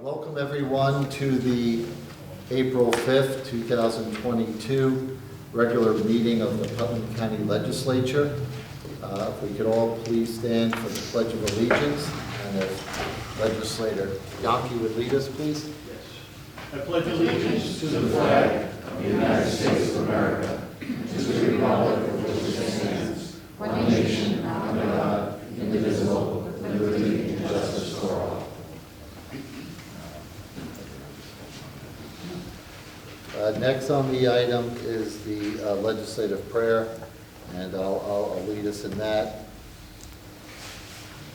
Welcome everyone to the April 5th, 2022 regular meeting of the Putnam County Legislature. If we could all please stand for the Pledge of Allegiance, and if Legislator Yonke would lead us, please. I pledge allegiance to the flag of the United States of America, to the republic for which it stands, one nation, under God, indivisible, with liberty and justice for all. Next on the item is the legislative prayer, and I'll lead us in that.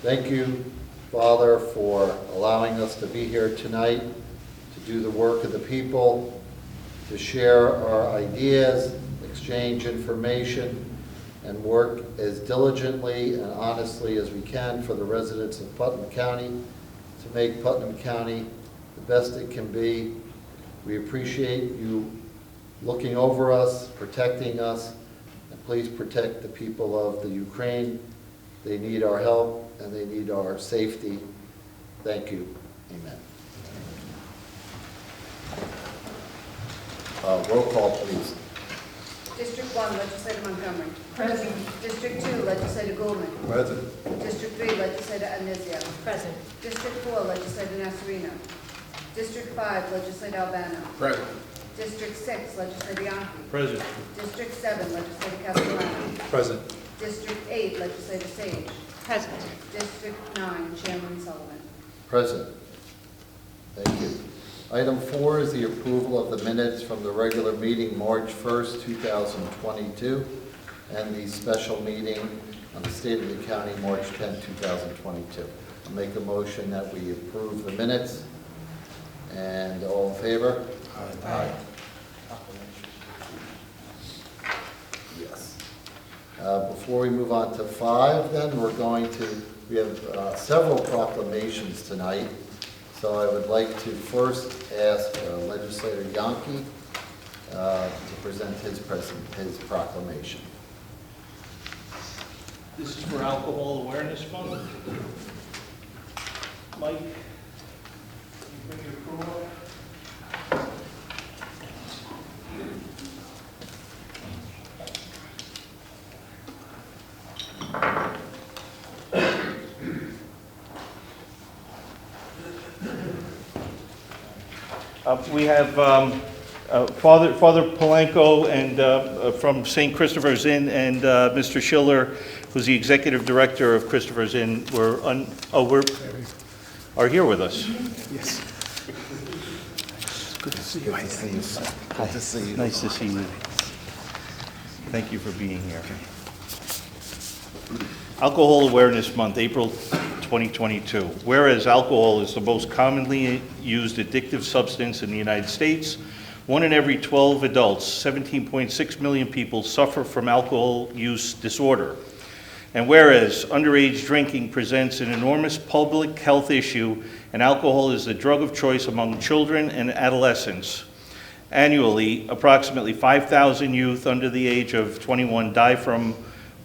Thank you, Father, for allowing us to be here tonight, to do the work of the people, to share our ideas, exchange information, and work as diligently and honestly as we can for the residents of Putnam County to make Putnam County the best it can be. We appreciate you looking over us, protecting us, and please protect the people of the Ukraine. They need our help and they need our safety. Thank you. Amen. Roll call, please. District 1, Legislator Montgomery. Present. District 2, Legislator Goldman. Present. District 3, Legislator Anizio. Present. District 4, Legislator Nasarino. District 5, Legislator Albano. Present. District 6, Legislator Yonke. Present. District 7, Legislator Castellano. Present. District 8, Legislator Sage. Present. District 9, Chairman Sullivan. Present. Thank you. Item 4 is the approval of the minutes from the regular meeting March 1st, 2022, and the special meeting on the State of the County March 10th, 2022. I'll make a motion that we approve the minutes. And all in favor? Aye. Yes. Before we move on to 5, then, we have several proclamations tonight. So I would like to first ask Legislator Yonke to present his proclamation. This is for Alcohol Awareness Month. Mike, can you bring your crew up? We have Father Polanco and from St. Christopher's Inn, and Mr. Schiller, who's the executive director of Christopher's Inn, are here with us. Yes. Good to see you. Nice to see you. Nice to see you. Thank you for being here. Alcohol Awareness Month, April 2022. Whereas alcohol is the most commonly used addictive substance in the United States, 1 in every 12 adults, 17.6 million people, suffer from alcohol use disorder. And whereas underage drinking presents an enormous public health issue, and alcohol is the drug of choice among children and adolescents, annually, approximately 5,000 youth under the age of 21 die from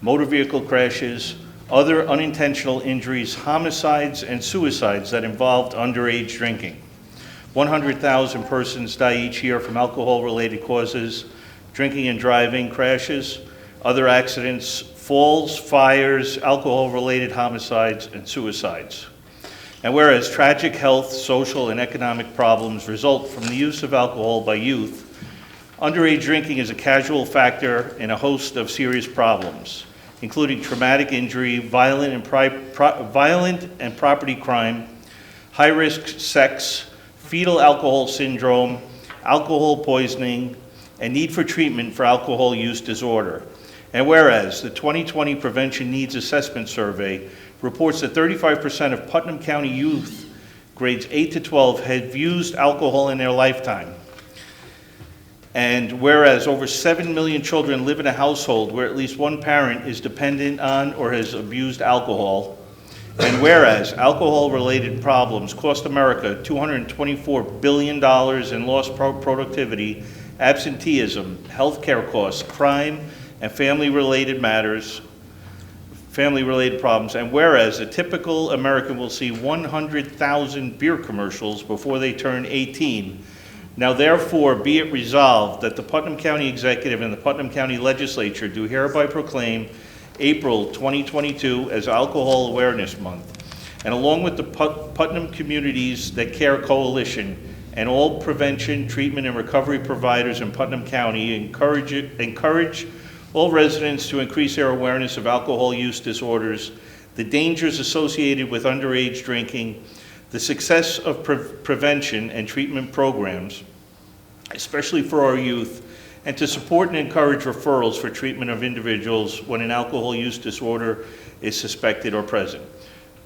motor vehicle crashes, other unintentional injuries, homicides, and suicides that involved underage drinking. 100,000 persons die each year from alcohol-related causes, drinking and driving, crashes, other accidents, falls, fires, alcohol-related homicides, and suicides. And whereas tragic health, social, and economic problems result from the use of alcohol by youth, underage drinking is a casual factor in a host of serious problems, including traumatic injury, violent and property crime, high-risk sex, fetal alcohol syndrome, alcohol poisoning, and need for treatment for alcohol use disorder. And whereas the 2020 Prevention Needs Assessment Survey reports that 35% of Putnam County youth, grades 8 to 12, have used alcohol in their lifetime. And whereas over 7 million children live in a household where at least one parent is dependent on or has abused alcohol, and whereas alcohol-related problems cost America $224 billion in lost productivity, absenteeism, healthcare costs, crime, and family-related matters, family-related problems, and whereas a typical American will see 100,000 beer commercials before they turn 18, now therefore be it resolved that the Putnam County Executive and the Putnam County Legislature do hereby proclaim April 2022 as Alcohol Awareness Month, and along with the Putnam Communities That Care Coalition and all prevention, treatment, and recovery providers in Putnam County encourage all residents to increase their awareness of alcohol use disorders, the dangers associated with underage drinking, the success of prevention and treatment programs, especially for our youth, and to support and encourage referrals for treatment of individuals when an alcohol use disorder is suspected or present.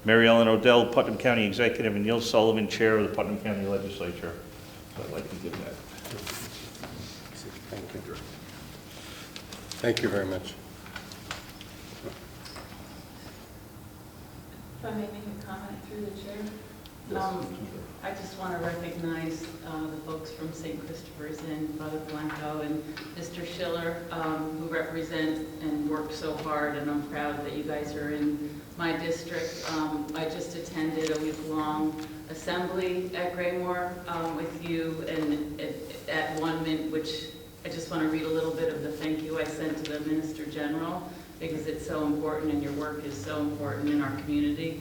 Mary Ellen Odell, Putnam County Executive, and Neil Sullivan, Chair of the Putnam County Legislature. So I'd like to give that. Thank you. Thank you very much. If I may make a comment through the chair? I just want to recognize the folks from St. Christopher's and Father Blanco and Mr. Schiller who represent and work so hard, and I'm proud that you guys are in my district. I just attended a week-long assembly at Graymore with you and at One Mint, which I just want to read a little bit of the thank you I sent to the Minister General, because it's so important and your work is so important in our community.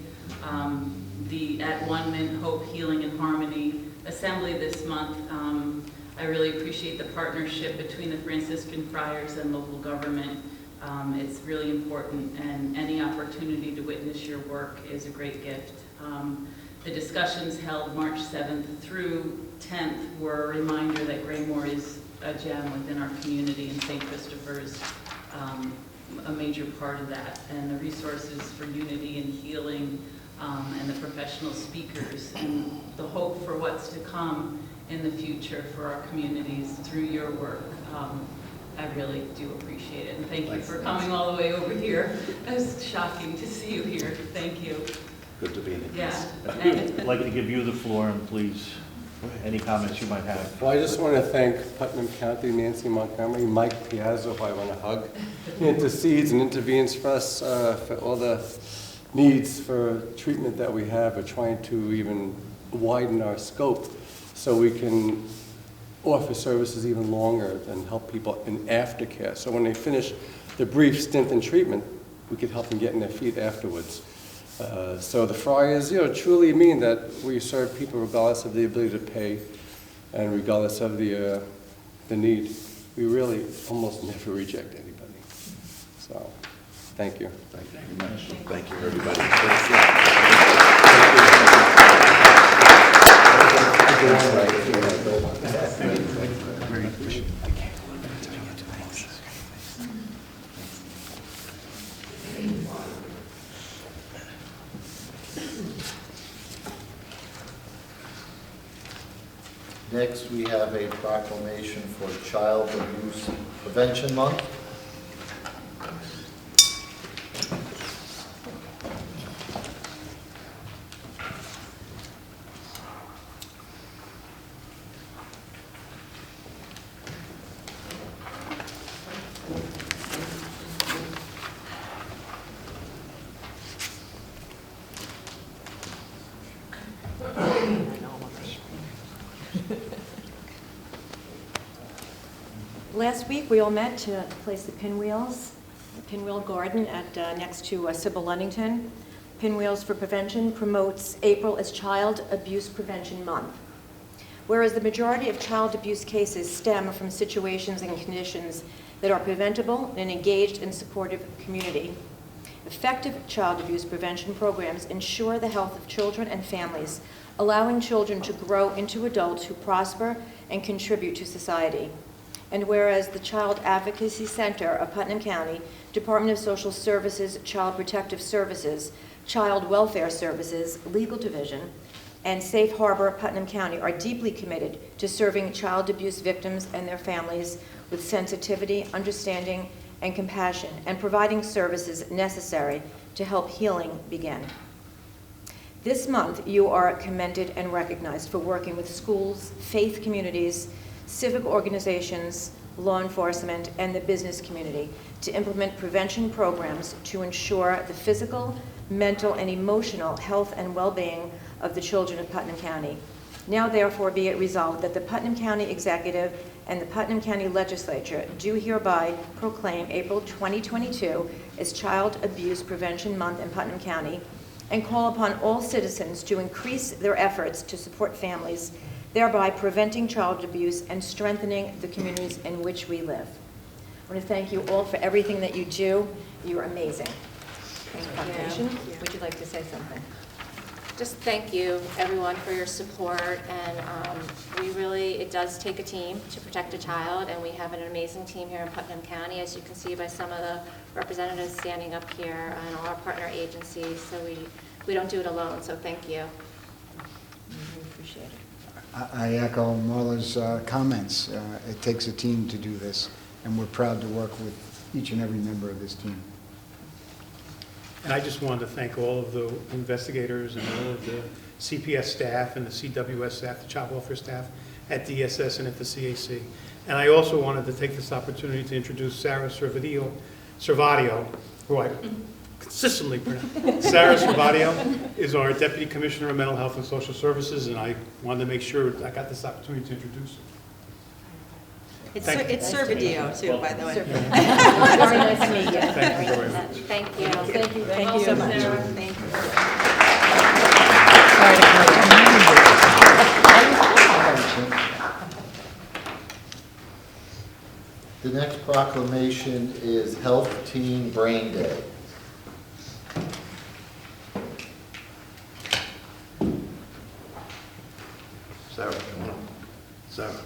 The At One Mint Hope, Healing, and Harmony Assembly this month, I really appreciate the partnership between the Franciscan Friars and local government. It's really important, and any opportunity to witness your work is a great gift. The discussions held March 7th through 10th were a reminder that Graymore is a gem within our community, and St. Christopher's a major part of that, and the resources for unity and healing, and the professional speakers, and the hope for what's to come in the future for our communities through your work. I really do appreciate it, and thank you for coming all the way over here. It was shocking to see you here. Thank you. Good to be in it. Yeah. I'd like to give you the floor, and please, any comments you might have. Well, I just want to thank Putnam County, Nancy Montgomery, Mike Piazza, who I want to hug. He intercedes and intervenes for us for all the needs for treatment that we have. We're trying to even widen our scope so we can offer services even longer and help people in aftercare. So when they finish the brief stint in treatment, we could help them get on their feet afterwards. So the Friars, truly mean that we serve people regardless of the ability to pay and regardless of the need. We really almost never reject anybody. So, thank you. Thank you very much. Thank you, everybody. Next, we have a proclamation for Child Abuse Prevention Month. Last week, we all met to place the pinwheel garden at next to Sybil Lunnington. Pinwheels for Prevention promotes April as Child Abuse Prevention Month. Whereas the majority of child abuse cases stem from situations and conditions that are preventable in an engaged and supportive community, effective child abuse prevention programs ensure the health of children and families, allowing children to grow into adults who prosper and contribute to society. And whereas the Child Advocacy Center of Putnam County, Department of Social Services, Child Protective Services, Child Welfare Services, Legal Division, and Safe Harbor Putnam County are deeply committed to serving child abuse victims and their families with sensitivity, understanding, and compassion, and providing services necessary to help healing begin. This month, you are commended and recognized for working with schools, faith communities, civic organizations, law enforcement, and the business community to implement prevention programs to ensure the physical, mental, and emotional health and well-being of the children of Putnam County. Now therefore be it resolved that the Putnam County Executive and the Putnam County Legislature do hereby proclaim April 2022 as Child Abuse Prevention Month in Putnam County and call upon all citizens to increase their efforts to support families, thereby preventing child abuse and strengthening the communities in which we live. I want to thank you all for everything that you do. You're amazing. Foundation, would you like to say something? Just thank you, everyone, for your support, and it does take a team to protect a child, and we have an amazing team here in Putnam County, as you can see by some of the representatives standing up here and all our partner agencies, so we don't do it alone, so thank you. We appreciate it. I echo Marla's comments. It takes a team to do this, and we're proud to work with each and every member of this team. And I just wanted to thank all of the investigators and all of the CPS staff and the CWS staff, the child welfare staff at DSS and at the CAC. And I also wanted to take this opportunity to introduce Sarah Servadio, who I consistently pronounce. Sarah Servadio is our Deputy Commissioner of Mental Health and Social Services, and I wanted to make sure I got this opportunity to introduce her. It's Servadio too, by the way. Very nice to meet you. Thank you very much. Thank you. Thank you so much. Thank you. The next proclamation is Health Teen Brain Day. Sarah, come on. Sarah.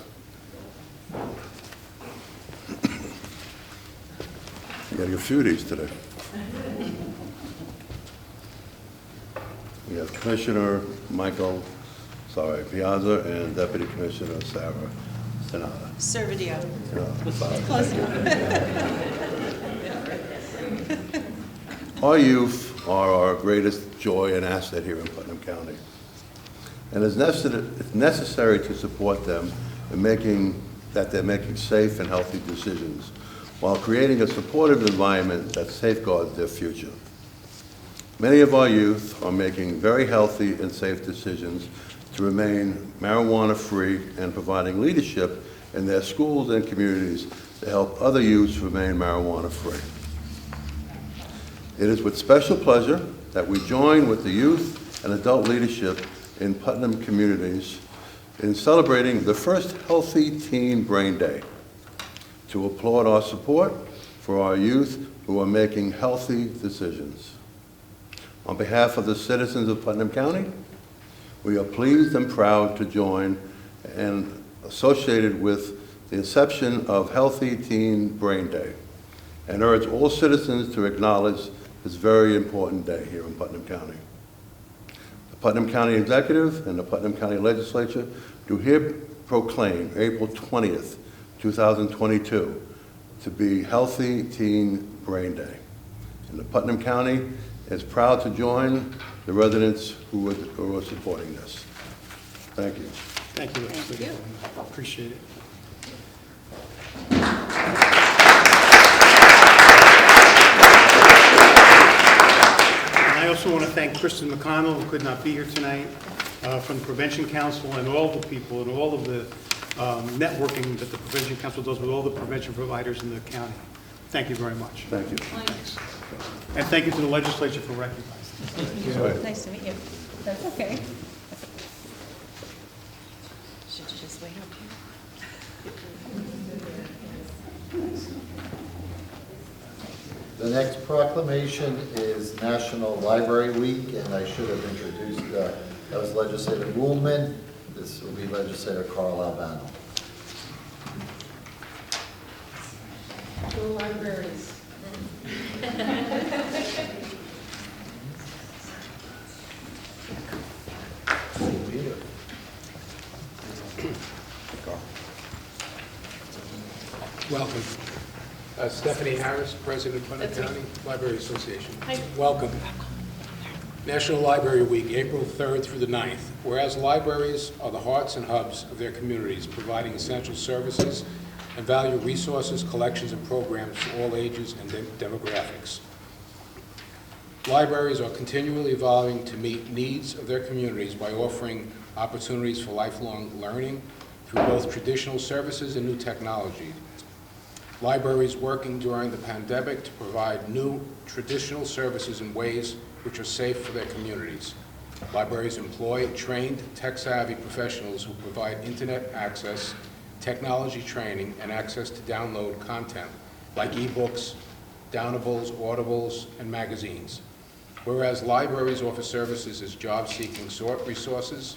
You got a few of these today. We have Commissioner Piazza and Deputy Commissioner Sarah Sanada. Servadio. Sorry. Close Our youth are our greatest joy and asset here in Putnam County. And it's necessary to support them in they're making safe and healthy decisions while creating a supportive environment that safeguards their future. Many of our youth are making very healthy and safe decisions to remain marijuana-free and providing leadership in their schools and communities to help other youths remain marijuana-free. It is with special pleasure that we join with the youth and adult leadership in Putnam communities in celebrating the first Healthy Teen Brain Day to applaud our support for our youth who are making healthy decisions. On behalf of the citizens of Putnam County, we are pleased and proud to join and associated with the inception of Healthy Teen Brain Day and urge all citizens to acknowledge this very important day here in Putnam County. The Putnam County Executive and the Putnam County Legislature do here proclaim April 20th, 2022 to be Healthy Teen Brain Day. And the Putnam County is proud to join the residents who are supporting this. Thank you. Thank you, Legislator. Appreciate it. And I also want to thank Kristen McConnell, who could not be here tonight, from the Prevention Council, and all the people and all of the networking that the Prevention Council does with all the prevention providers in the county. Thank you very much. Thank you. Thanks. And thank you to the legislature for recognizing us. Nice to meet you. That's okay. Should you just wait up here? The next proclamation is National Library Week, and I should have introduced, that was Legislator Woolman. This will be Legislator Carl Albano. Go libraries. Welcome. Stephanie Harris, President of Putnam That's County Library Association. Hi. Welcome. National Library Week, April 3rd through the 9th. Whereas libraries are the hearts and hubs of their communities, providing essential services and value resources, collections, and programs for all ages and demographics. Libraries are continually evolving to meet needs of their communities by offering opportunities for lifelong learning through both traditional services and new technology. Libraries working during the pandemic to provide new traditional services in ways which are safe for their communities. Libraries employ trained, tech-savvy professionals who provide internet access, technology training, and access to download content like ebooks, downables, audibles, and magazines. Whereas libraries offer services as job-seeking resources,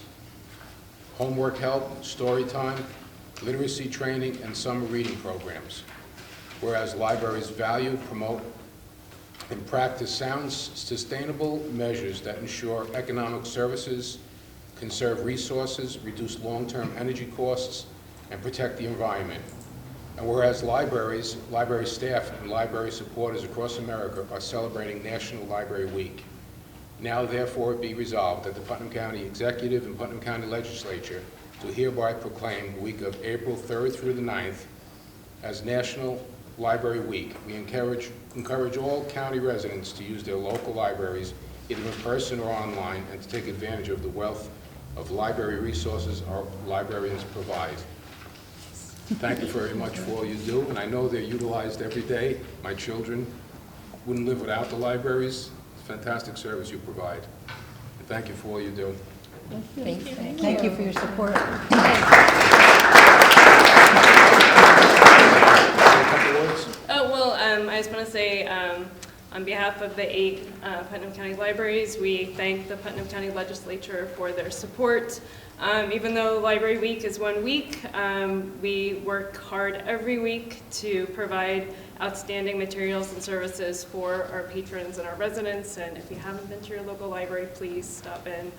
homework help, story time, literacy training, and summer reading programs. Whereas libraries value, promote, and practice sound, sustainable measures that ensure economic services, conserve resources, reduce long-term energy costs, and protect the environment. And whereas libraries, library staff, and library supporters across America are celebrating National Library Week. Now therefore be resolved that the Putnam County Executive and Putnam County Legislature do hereby proclaim the week of April 3rd through the 9th as National Library Week. We encourage all county residents to use their local libraries, either in person or online, and to take advantage of the wealth of library resources our librarians provide. Thank you very much for all you do, and I know they're utilized every day. My children wouldn't live without the libraries. It's fantastic service you provide. And thank you for all you do. Thank you for your support. I just want to say, on behalf of the 8 Putnam County libraries, we thank the Putnam County Legislature for their support. Even though Library Week is 1 week, we work hard every week to provide outstanding materials and services for our patrons and our residents. And if you haven't been to your local library, please stop in.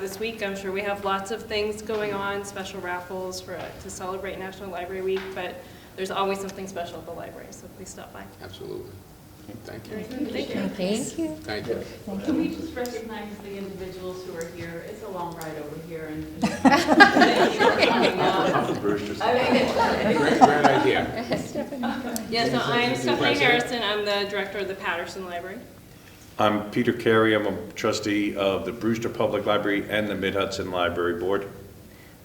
This week, I'm sure we have lots of things going on, special raffles to celebrate National Library Week, but there's always something special at the library, so please stop by. Absolutely. Thank you. Thank you. Thank you. Thank you. Can we just recognize the individuals who are here? It's a long ride over here, and Great idea. Yeah, so I'm Stephanie Harrison. I'm the director of the Patterson Library. I'm Peter Carey. I'm a trustee of the Brewster Public Library and the Mid-Hudson Library Board.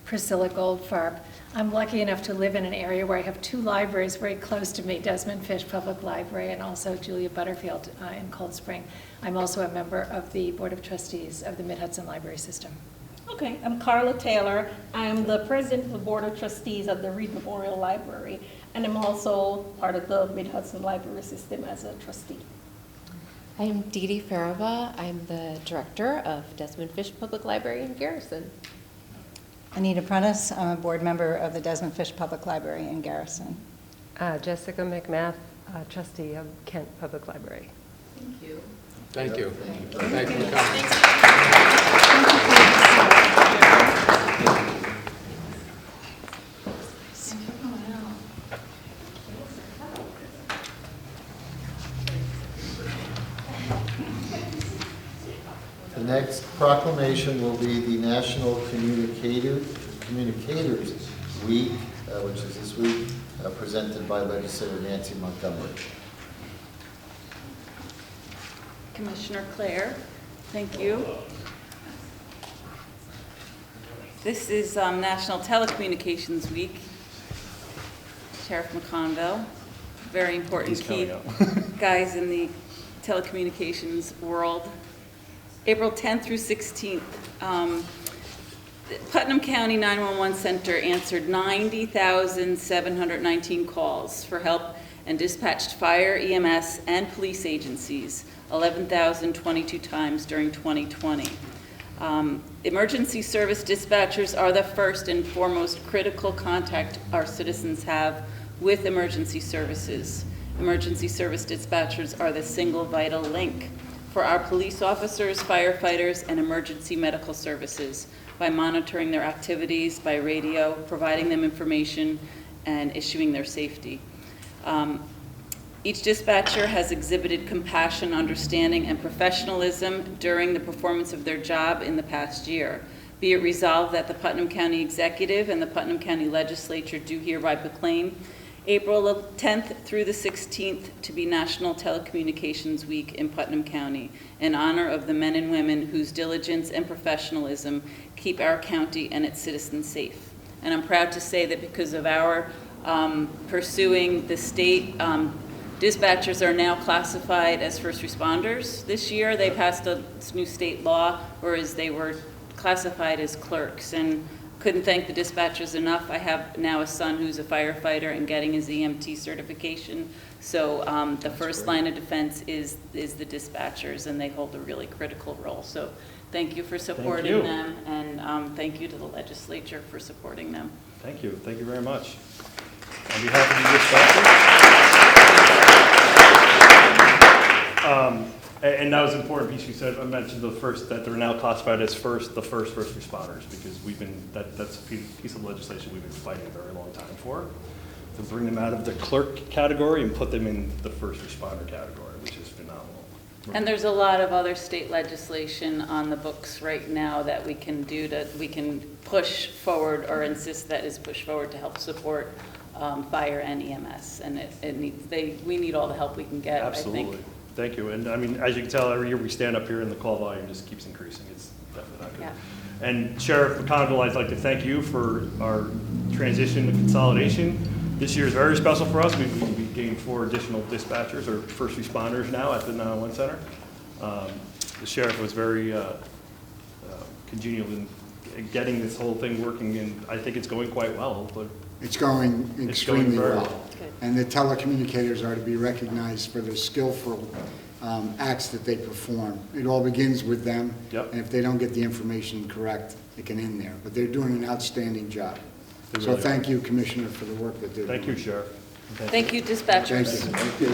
Priscilla Goldfarb. I'm lucky enough to live in an area where I have 2 libraries very close to me, Desmond Fish Public Library and also Julia Butterfield in Cold Spring. I'm also a member of the Board of Trustees of the Mid-Hudson Library System. Okay, I'm Carla Taylor. I'm the president of the Board of Trustees of the Reed Memorial Library, and I'm also part of the Mid-Hudson Library System as a trustee. I'm Dee Dee Faraba. I'm the director of Desmond Fish Public Library in Garrison. Anita Prentice, I'm a board member of the Desmond Fish Public Library in Garrison. Jessica McMath, trustee of Kent Public Library. Thank you. Thank you. Thank you for coming. The next proclamation will be the National Communicators Week, which is this week, presented by Legislator Nancy Montgomery. Commissioner Clare, thank you. This is National Telecommunications Week. Sheriff McConville, very important key guys in the telecommunications world. April 10th through 16th, Putnam County 911 Center answered 90,719 calls for help and dispatched fire, EMS, and police agencies 11,022 times during 2020. Emergency service dispatchers are the first and foremost critical contact our citizens have with emergency services. Emergency service dispatchers are the single vital link for our police officers, firefighters, and emergency medical services by monitoring their activities by radio, providing them information, and issuing their safety. Each dispatcher has exhibited compassion, understanding, and professionalism during the performance of their job in the past year. Be it resolved that the Putnam County Executive and the Putnam County Legislature do hereby proclaim April 10th through the 16th to be National Telecommunications Week in Putnam County in honor of the men and women whose diligence and professionalism keep our county and its citizens safe. And I'm proud to say that because of our pursuing the state, dispatchers are now classified as first responders. This year they passed a new state law, whereas they were classified as clerks. And couldn't thank the dispatchers enough. I have now a son who's a firefighter and getting his EMT certification. So the first line of defense is the dispatchers, and they hold a really critical role. So thank you for supporting them, and thank you to the legislature for supporting them. Thank you. Thank you very much. On behalf of the dispatchers, and that was an important piece you said. I mentioned that they're now classified as first responders, because that's a piece of legislation we've been fighting a very long time for, to bring them out of the clerk category and put them in the first responder category, which is phenomenal. And there's a lot of other state legislation on the books right now that we can push forward or insist that is pushed forward to help support fire and EMS. And we need all the help we can get, Absolutely. I think. Thank you. And I mean, as you can tell, every year we stand up here and the call volume just keeps increasing. It's definitely not good. Yeah. And Sheriff McConville, I'd like to thank you for our transition to consolidation. This year is very special for us. We gained 4 additional dispatchers or first responders now at the 911 Center. The sheriff was very congenial in getting this whole thing working, and I think it's going quite well. But it's going extremely well. Good. And the telecommunicators are to be recognized for their skillful acts that they perform. It all begins with them. Yep. And if they don't get the information correct, it can end there. But they're doing an outstanding job. They So really thank you, Commissioner, for the work that they're doing. Thank you, Sheriff. Thank you, dispatchers. Thank you.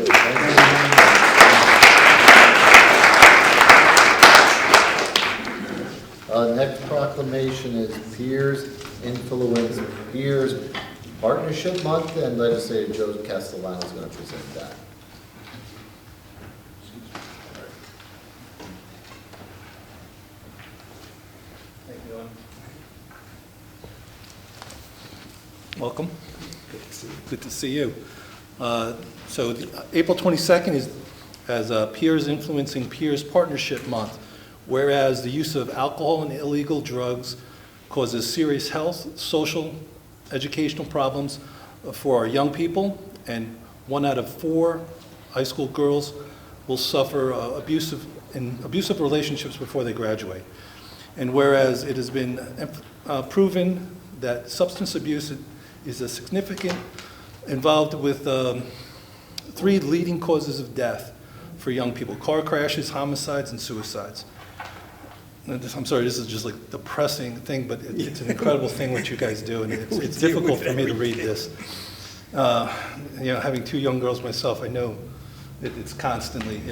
Next proclamation is Peers Influence Peers Partnership Month, and Legislator Joe Castellano is going to present that. Thank you, Ron. Welcome. Good to see you. April 22nd is as Peers Influencing Peers Partnership Month, whereas the use of alcohol and illegal drugs causes serious health, social, educational problems for our young people, and 1 out of 4 high school girls will suffer abusive relationships before they graduate. And whereas it has been proven that substance abuse is a significant involved with 3 leading causes of death for young people: car crashes, homicides, and suicides. I'm sorry, this is just like a depressing thing, but it's an incredible thing what you guys do, and it's difficult for me to read this. Having 2 young girls myself, I know it's constantly,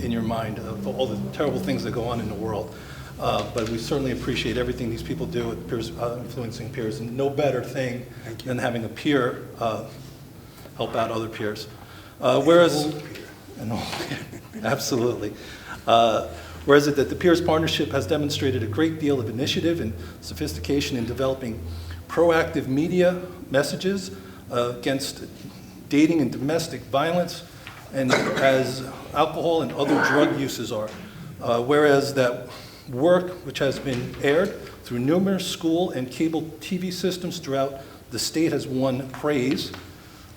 in your mind of all the terrible things that go on in the world. But we certainly appreciate everything these people do with peers, influencing peers, and no better thing than having a peer help out other peers. Absolutely. Whereas that the Peers Partnership has demonstrated a great deal of initiative and sophistication in developing proactive media messages against dating and domestic violence, and as alcohol and other drug uses are. Whereas that work, which has been aired through numerous school and cable TV systems throughout the state, has won praise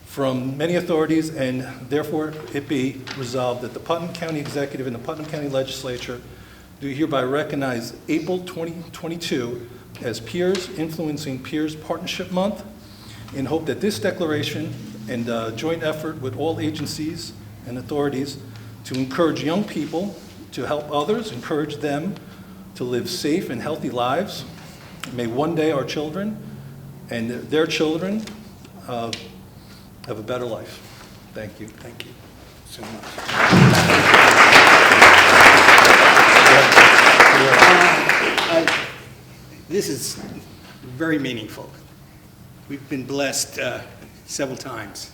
from many authorities, and therefore it be resolved that the Putnam County Executive and the Putnam County Legislature do hereby recognize April 2022 as Peers Influencing Peers Partnership Month, in hope that this declaration and joint effort with all agencies and authorities to encourage young people to help others, encourage them to live safe and healthy lives. May one day our children and their children have a better life. Thank you. Thank you so much. This is very meaningful. We've been blessed several times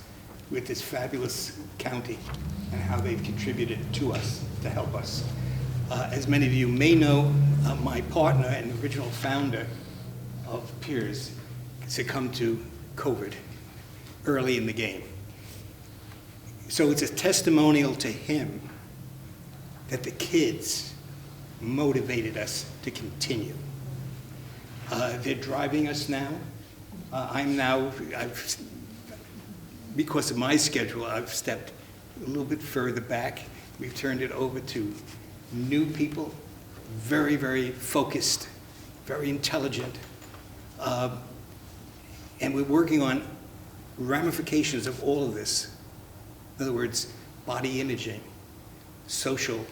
with this fabulous county and how they've contributed to us to help us. As many of you may know, my partner and original founder of Peers succumbed to COVID early in the game. So it's a testimonial to him that the kids motivated us to continue. They're driving us now. Because of my schedule, I've stepped a little bit further back. We've turned it over to new people, very, very focused, very intelligent. And we're working on ramifications of all of this. In other words, body imaging, social,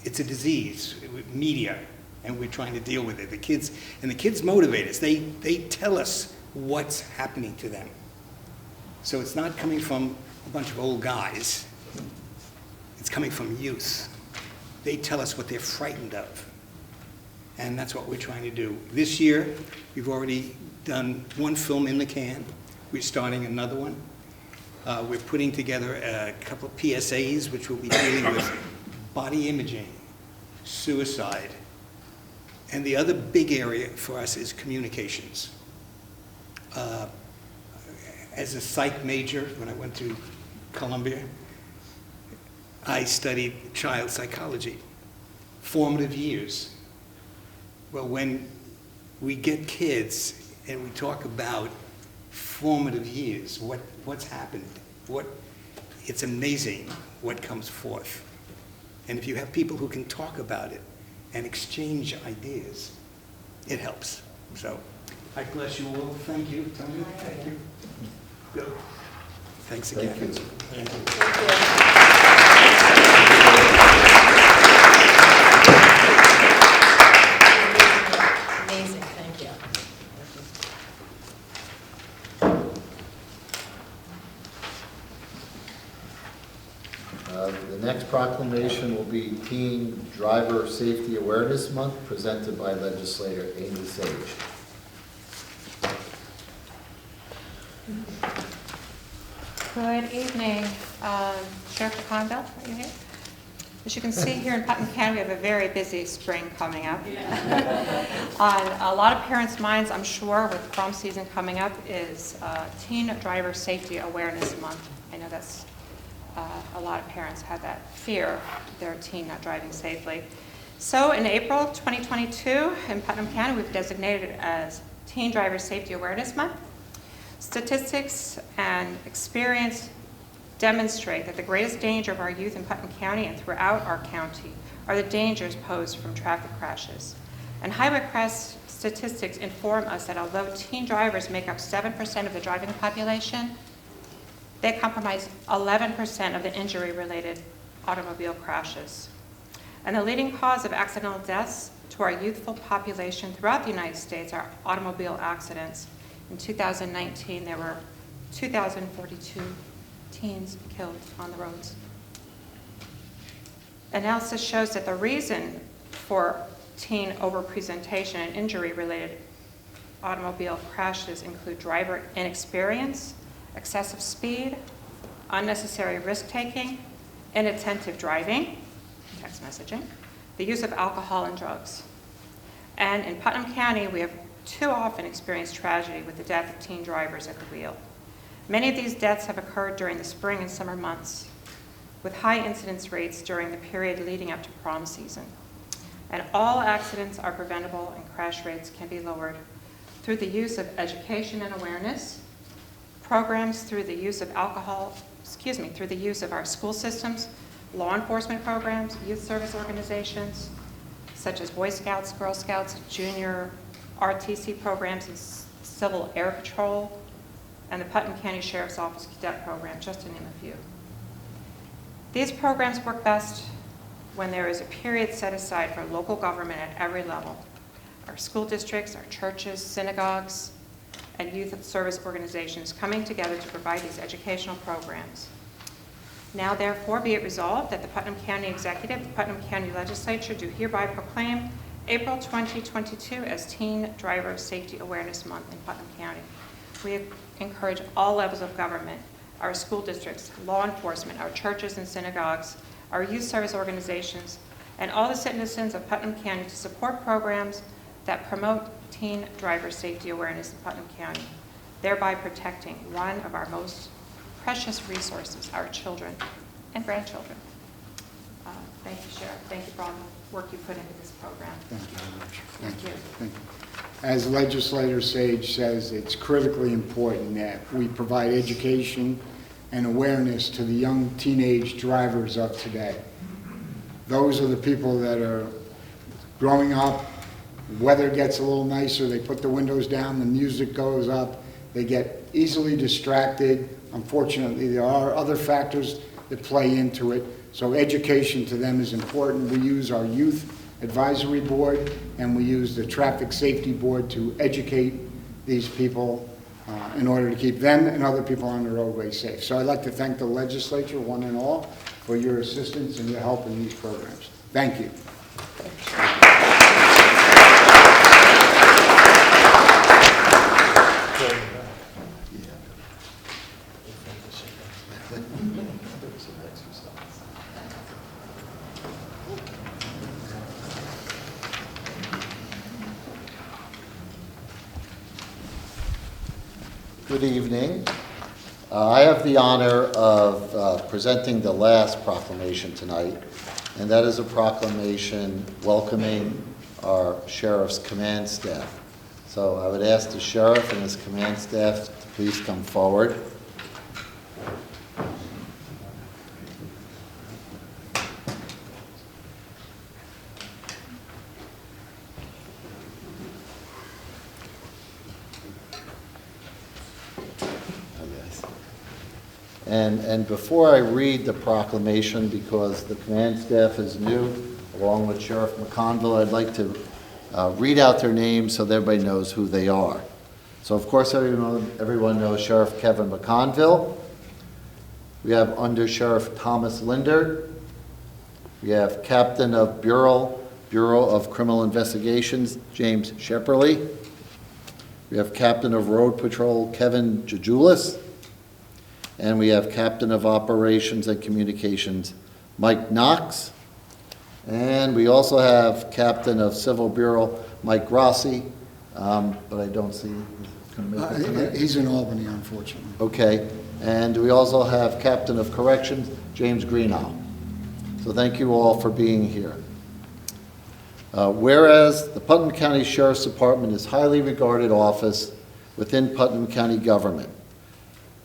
it's a disease, media, and we're trying to deal with it. The kids motivate us. They tell us what's happening to them. So it's not coming from a bunch of old guys. It's coming from youth. They tell us what they're frightened of. And that's what we're trying to do. This year, we've already done one film in the can. We're starting another one. We're putting together a couple of PSAs, which will be dealing with body imaging, suicide, and the other big area for us is communications. As a psych major, when I went to Columbia, I studied child psychology, formative years. Well, when we get kids and we talk about formative years, what's happened, it's amazing what comes forth. And if you have people who can talk about it and exchange ideas, it helps. So, I bless you all. Thank you, Tony. Thank you. Go. Thanks again. Thank you. Amazing, thank you. The next proclamation will be Teen Driver Safety Awareness Month, presented by legislator Amy Sage. Good evening, Sheriff Conville, are you here? As you can see here in Putnam County, we have a very busy spring coming up. On a lot of parents' minds, I'm sure, with prom season coming up, is Teen Driver Safety Awareness Month. I know that's a lot of parents have that fear of their teen not driving safely. So in April 2022, in Putnam County, we've designated it as Teen Driver Safety Awareness Month. Statistics and experience demonstrate that the greatest danger of our youth in Putnam County and throughout our county are the dangers posed from traffic crashes. And highway crash statistics inform us that although teen drivers make up 7% of the driving population, they compromise 11% of the injury-related automobile crashes. And the leading cause of accidental deaths to our youthful population throughout the United States are automobile accidents. In 2019, there were 2,042 teens killed on the roads. Analysis shows that the reason for teen overrepresentation and injury-related automobile crashes include driver inexperience, excessive speed, unnecessary risk-taking, inattentive driving, text messaging, the use of alcohol and drugs. And in Putnam County, we have too often experienced tragedy with the death of teen drivers at the wheel. Many of these deaths have occurred during the spring and summer months, with high incidence rates during the period leading up to prom season. And all accidents are preventable and crash rates can be lowered through the use of education and awareness, programs through the use of through the use of our school systems, law enforcement programs, youth service organizations, such as Boy Scouts, Girl Scouts, junior RTC programs, and Civil Air Patrol, and the Putnam County Sheriff's Office Cadet Program, just to name a few. These programs work best when there is a period set aside for local government at every level. Our school districts, our churches, synagogues, and youth service organizations coming together to provide these educational programs. Now therefore be it resolved that the Putnam County Executive, the Putnam County Legislature do hereby proclaim April 2022 as Teen Driver Safety Awareness Month in Putnam County. We encourage all levels of government, our school districts, law enforcement, our churches and synagogues, our youth service organizations, and all the citizens of Putnam County to support programs that promote teen driver safety awareness in Putnam County, thereby protecting one of our most precious resources, our children and grandchildren. Thank you, Sheriff. Thank you for all the work you put into this program. Thank you very much. Thank you. Thank you. As Legislator Sage says, it's critically important that we provide education and awareness to the young teenage drivers of today. Those are the people that are growing up, weather gets a little nicer, they put the windows down, the music goes up, they get easily distracted. Unfortunately, there are other factors that play into it, so education to them is important. We use our Youth Advisory Board and we use the Traffic Safety Board to educate these people in order to keep them and other people on the roadway safe. So I'd like to thank the legislature, one and all, for your assistance and your help in these programs. Thank you. Good evening. I have the honor of presenting the last proclamation tonight, and that is a proclamation welcoming our Sheriff's Command Staff. So I would ask the Sheriff and his Command Staff to please come forward. And before I read the proclamation, because the command staff is new, along with Sheriff McConville, I'd like to read out their names so that everybody knows who they are. So of course everyone knows Sheriff Kevin McConville. We have Under Sheriff Thomas Linder. We have Captain of Bureau of Criminal Investigations, James Shepperly. We have Captain of Road Patrol, Kevin Jujulis. And we have Captain of Operations and Communications, Mike Knox. And we also have Captain of Civil Bureau, Mike Rossi, but I don't see he's going to make it tonight. He's in Albany, unfortunately. Okay. And we also have Captain of Corrections, James Greenow. So thank you all for being here. Whereas the Putnam County Sheriff's Department is a highly regarded office within Putnam County government.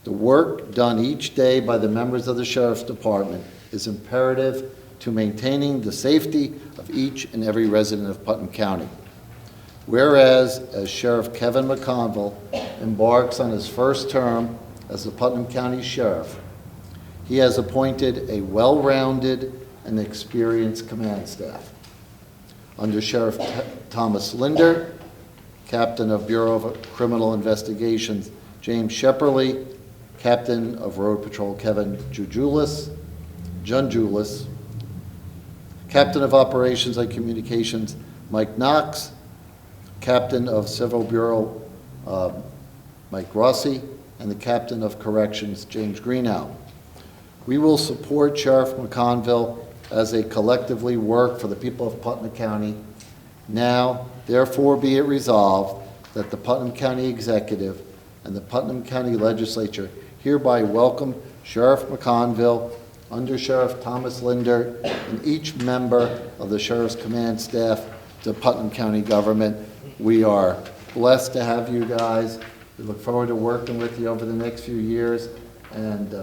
The work done each day by the members of the Sheriff's Department is imperative to maintaining the safety of each and every resident of Putnam County. Whereas, as Sheriff Kevin McConville embarks on his first term as the Putnam County Sheriff, he has appointed a well-rounded and experienced command staff. Under Sheriff Thomas Linder, Captain of Bureau of Criminal Investigations James Shepperly, Captain of Road Patrol Kevin Jujulis, Captain of Operations and Communications Mike Knox, Captain of Civil Bureau Mike Rossi, and the Captain of Corrections James Greenow. We will support Sheriff McConville as they collectively work for the people of Putnam County. Now, therefore, be it resolved that the Putnam County Executive and the Putnam County Legislature hereby welcome Sheriff McConville, Under Sheriff Thomas Linder, and each member of the Sheriff's Command Staff to Putnam County government. We are blessed to have you guys. We look forward to working with you over the next few years, and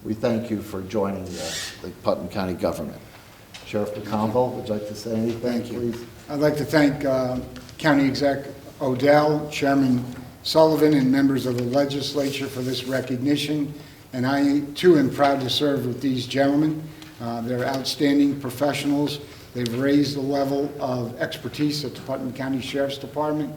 we thank you for joining the Putnam County government. Sheriff McConville, would you like to say anything, Thank you. please? I'd like to thank County Exec Odell, Chairman Sullivan, and members of the legislature for this recognition. And I, too, am proud to serve with these gentlemen. They're outstanding professionals. They've raised the level of expertise at the Putnam County Sheriff's Department.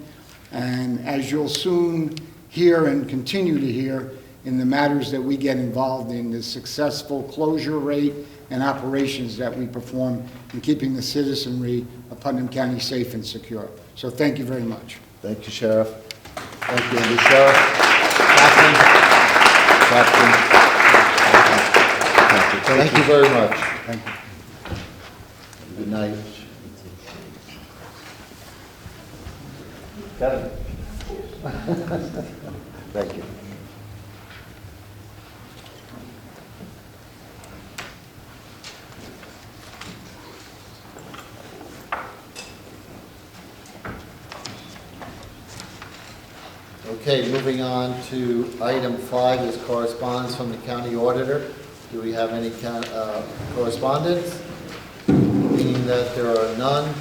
And as you'll soon hear and continue to hear in the matters that we get involved in, the successful closure rate and operations that we perform in keeping the citizenry of Putnam County safe and secure. So thank you very much. Thank you, Sheriff. Thank you, the Sheriff. Captain. Thank you very much. Thank you. Good night. Kevin. Thank you. Okay, moving on to item 5 is correspondence from the county auditor. Do we have any correspondence? Meaning that there are none,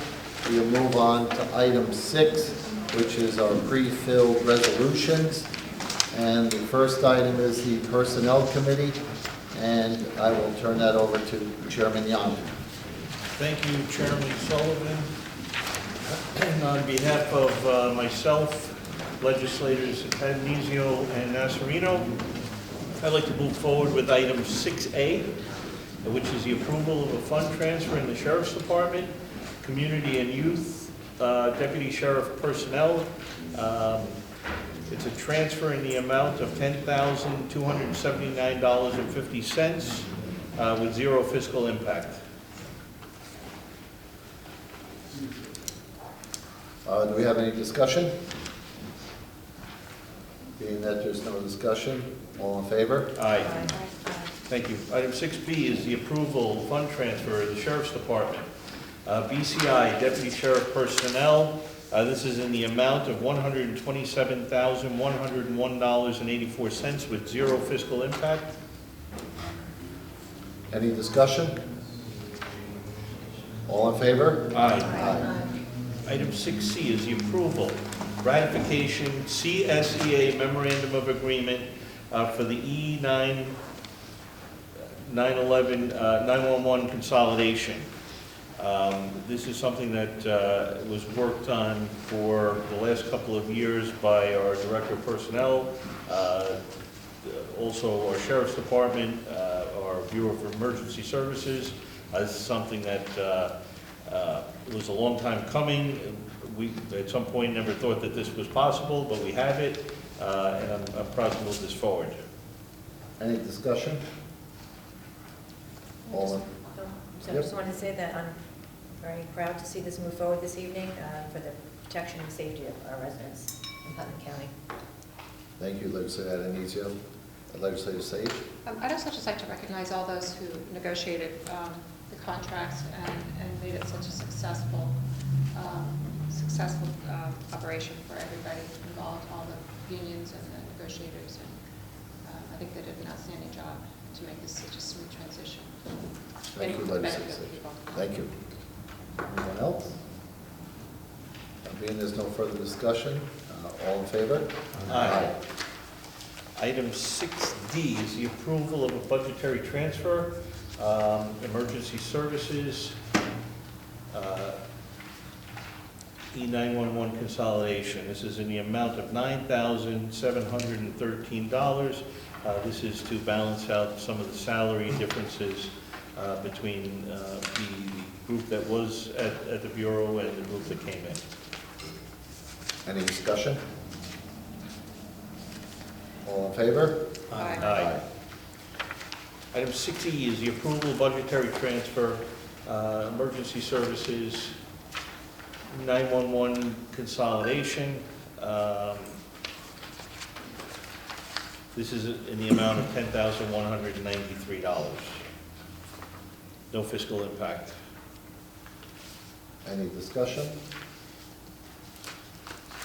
we'll move on to item 6, which is our pre-filled resolutions. And the first item is the Personnel Committee, and I will turn that over to Chairman Yon. Thank you, Chairman Sullivan. And on behalf of myself, legislators Atenizio and Nasarino, I'd like to move forward with item 6A, which is the approval of a fund transfer in the Sheriff's Department, Community and Youth, Deputy Sheriff Personnel. It's a transfer in the amount of $10,279.50 with zero fiscal impact. Do we have any discussion? Being that there's no discussion, all in favor? Aye. Thank you. Item 6B is the approval fund transfer of the Sheriff's Department. BCI, Deputy Sheriff Personnel, this is in the amount of $127,101.84 with zero fiscal impact. Any discussion? All in favor? Aye. Item 6C is the approval, ratification, CSEA Memorandum of Agreement for the E911 consolidation. This is something that was worked on for the last couple of years by our Director of Personnel, also our Sheriff's Department, our Bureau of Emergency Services. This is something that it was a long time coming. We, at some point, never thought that this was possible, but we have it, and I'm proud to move this forward. Any discussion? All in? So I just wanted to say that I'm very proud to see this move forward this evening for the protection and safety of our residents in Putnam County. Thank you, Legislator Atenizio. Legislator Sage? I'd also just like to recognize all those who negotiated the contracts and made it such a successful operation for everybody involved, all the unions and the negotiators. And I think they did an outstanding job to make this such a smooth transition. Thank you, Legislator Sage. Thank you. Anyone else? Being there's no further discussion, all in favor? Aye. Item 6D is the approval of a budgetary transfer, emergency services, E911 consolidation. This is in the amount of $9,713. This is to balance out some of the salary differences between the group that was at the Bureau and the group that came in. Any discussion? All in favor? Aye. Aye. Item 6E is the approval of budgetary transfer, emergency services, 911 consolidation. This is in the amount of $10,193. No fiscal impact. Any discussion?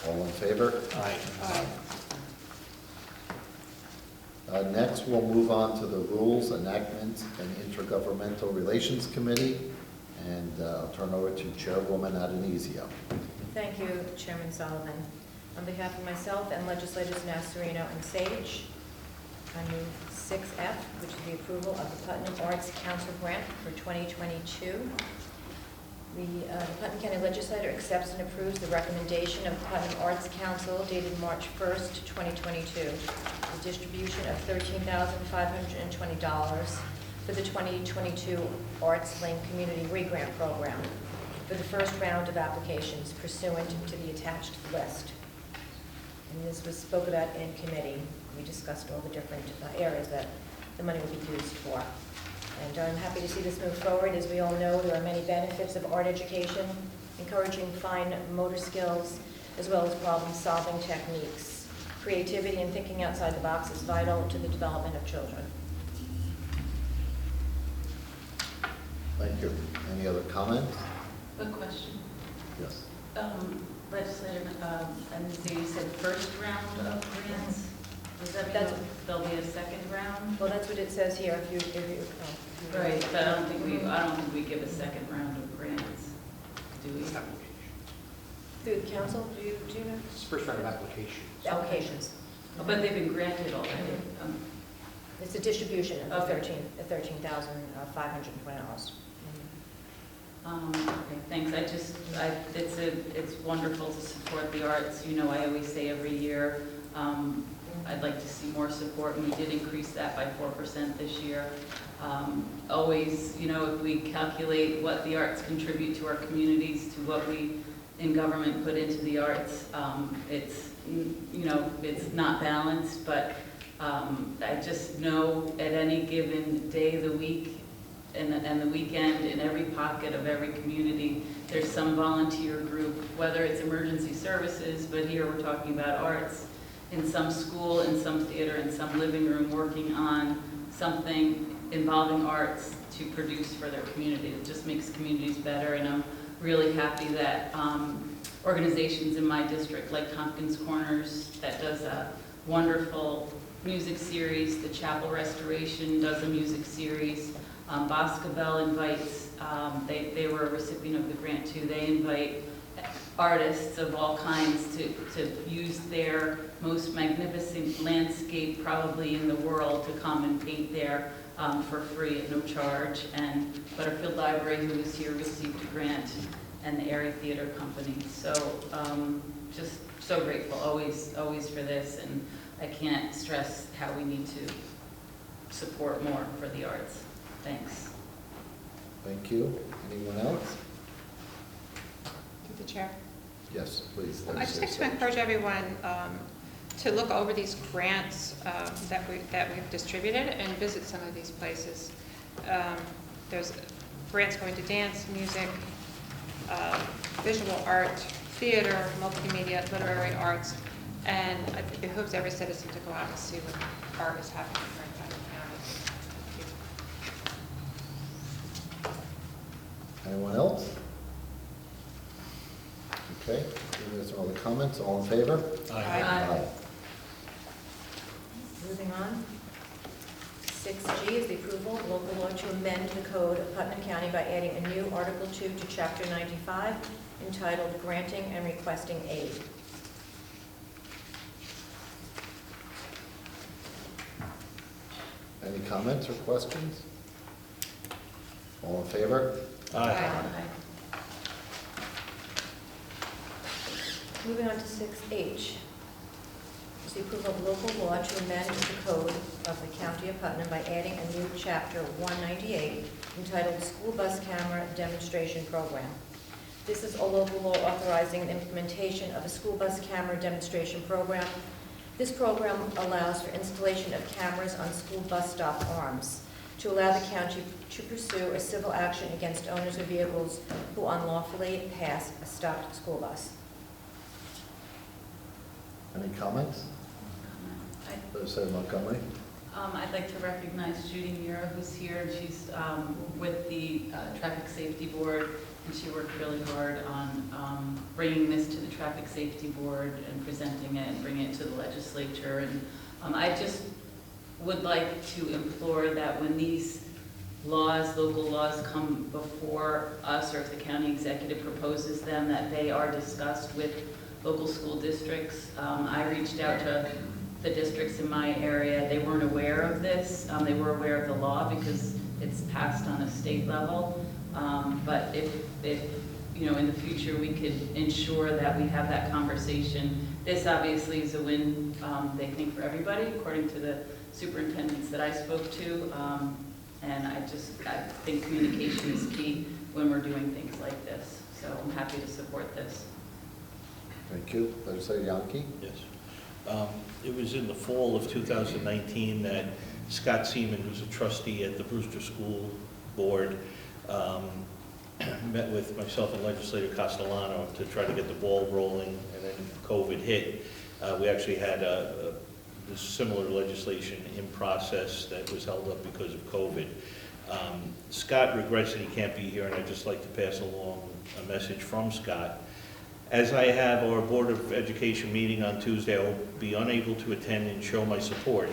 All in favor? Aye. Next, we'll move on to the Rules, Enactments, and Intergovernmental Relations Committee, and I'll turn over to Chairwoman Atenizio. Thank you, Chairman Sullivan. On behalf of myself and legislators Nasarino and Sage, I move 6F, which is the approval of the Putnam Arts Council grant for 2022. The Putnam County Legislature accepts and approves the recommendation of the Putnam Arts Council dated March 1st, 2022. The distribution of $13,520 for the 2022 Arts Link Community Re-Grant Program for the first round of applications pursuant to the attached list. And this was spoke about in committee. We discussed all the different areas that the money would be used for. And I'm happy to see this move forward. As we all know, there are many benefits of art education, encouraging fine motor skills, as well as problem-solving techniques. Creativity and thinking outside the box is vital to the development of children. Thank you. Any other comments? A question. Yes. Legislator, and so you said first round of grants? Does that mean there'll be a second round? Well, that's what it says here, if you. Right, but I don't think we give a second round of grants, do we? Through the council, do you know? It's first round of applications. Applications. Oh, but they've been granted already. It's a distribution of $13,520. Okay, thanks. It's wonderful to support the arts. You know, I always say every year, I'd like to see more support, and we did increase that by 4% this year. Always, you know, if we calculate what the arts contribute to our communities, to what we in government put into the arts, it's, you know, it's not balanced, but I just know at any given day of the week and the weekend, in every pocket of every community, there's some volunteer group, whether it's emergency services, but here we're talking about arts, in some school, in some theater, in some living room, working on something involving arts to produce for their community. It just makes communities better, and I'm really happy that organizations in my district, like Tompkins Corners, that does a wonderful music series, the Chapel Restoration does a music series, Boscobel invites, they were a recipient of the grant too, they invite artists of all kinds to use their most magnificent landscape probably in the world to come and paint there for free at no charge. And Butterfield Library, who was here, received a grant, and the Area Theater Company. So just so grateful always for this, and I can't stress how we need to support more for the arts. Thanks. Thank you. Anyone else? Through the chair. Yes, please. I just like to encourage everyone to look over these grants that we've distributed and visit some of these places. There's grants going to dance, music, visual art, theater, multimedia, literary arts, and it behooves every citizen to go out and see what art is happening in Putnam County. Anyone else? Okay, those are all the comments. All in favor? Aye. Moving on. 6G is the approval of local law to amend the code of Putnam County by adding a new Article 2 to Chapter 95 entitled Granting and Requesting Aid. Any comments or questions? All in favor? Aye. Moving on to 6H. Is the approval of local law to amend the code of the County of Putnam by adding a new Chapter 198 entitled School Bus Camera Demonstration Program. This is a local law authorizing the implementation of a school bus camera demonstration program. This program allows for installation of cameras on school bus stop arms to allow the county to pursue a civil action against owners of vehicles who unlawfully pass a stopped school bus. Any comments? Legislator Montgomery? I'd like to recognize Judy Mira, who's here. She's with the Traffic Safety Board, and she worked really hard on bringing this to the Traffic Safety Board and presenting it and bringing it to the legislature. And I just would like to implore that when these laws, local laws, come before us, or if the county executive proposes them, that they are discussed with local school districts. I reached out to the districts in my area. They weren't aware of this. They were aware of the law because it's passed on a state level. But if you know, in the future we could ensure that we have that conversation. This obviously is a win, they think, for everybody, according to the superintendents that I spoke to. And I think communication is key when we're doing things like this. So I'm happy to support this. Thank you. Legislator Yonke? Yes. It was in the fall of 2019 that Scott Seaman, who's a trustee at the Brewster School Board, met with myself and Legislator Castellano to try to get the ball rolling, and then COVID hit. We actually had similar legislation in process that was held up because of COVID. Scott regrets that he can't be here, and I'd just like to pass along a message from Scott. As I have our Board of Education meeting on Tuesday, I will be unable to attend and show my support.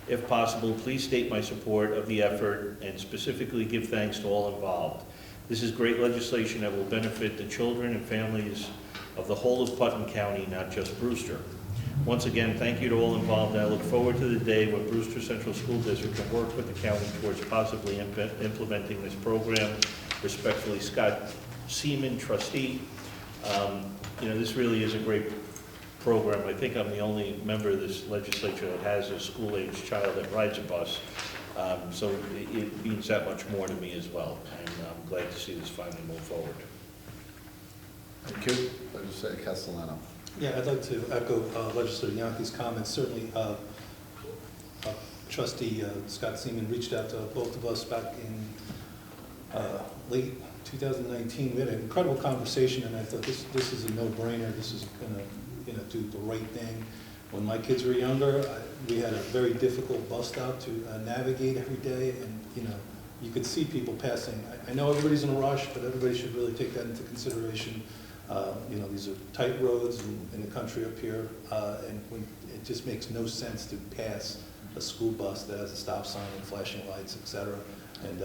If possible, please state my support of the effort and specifically give thanks to all involved. This is great legislation that will benefit the children and families of the whole of Putnam County, not just Brewster. Once again, thank you to all involved. I look forward to the day when Brewster Central School District can work with the county towards possibly implementing this program. Respectfully, Scott Seaman, trustee. This really is a great program. I think I'm the only member of this legislature that has a school-age child that rides a bus. So it means that much more to me as well. And I'm glad to see this finally move forward. Thank you. Legislator Castellano. Yeah, I'd like to echo Legislator Yankee's comments. Certainly, Trustee Scott Seaman reached out to both of us back in late 2019. We had an incredible conversation, and I thought this is a no-brainer. This is going to do the right thing. When my kids were younger, we had a very difficult bus stop to navigate every day, and you could see people passing. I know everybody's in a rush, but everybody should really take that into consideration. These are tight roads in the country up here, and it just makes no sense to pass a school bus that has a stop sign and flashing lights, etc. And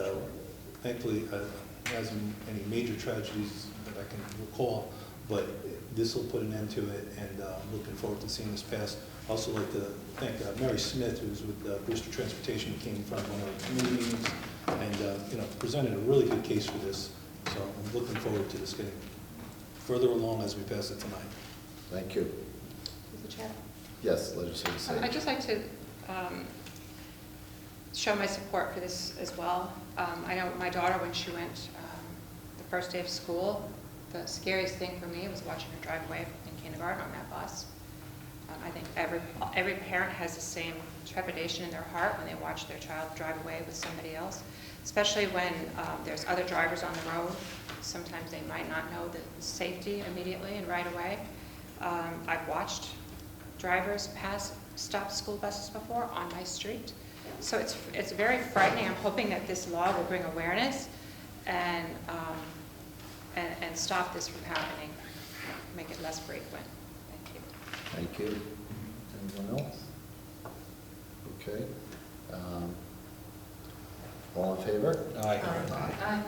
thankfully, there hasn't been any major tragedies that I can recall, but this will put an end to it, and I'm looking forward to seeing this passed. I'd also like to thank Mary Smith, who's with Brewster Transportation, who came in front of one of our committee meetings, and presented a really good case for this. So I'm looking forward to this getting further along as we pass it tonight. Thank you. Mr. Chair? Yes, Legislator Sage. I'd just like to show my support for this as well. I know my daughter, when she went the first day of school, the scariest thing for me was watching her drive away in kindergarten on that bus. I think every parent has the same trepidation in their heart when they watch their child drive away with somebody else, especially when there's other drivers on the road. Sometimes they might not know the safety immediately and right away. I've watched drivers stop school buses before on my street. So it's very frightening. I'm hoping that this law will bring awareness and stop this from happening, make it less frequent. Thank you. Thank you. Anyone else? Okay. All in favor? Aye. Aye.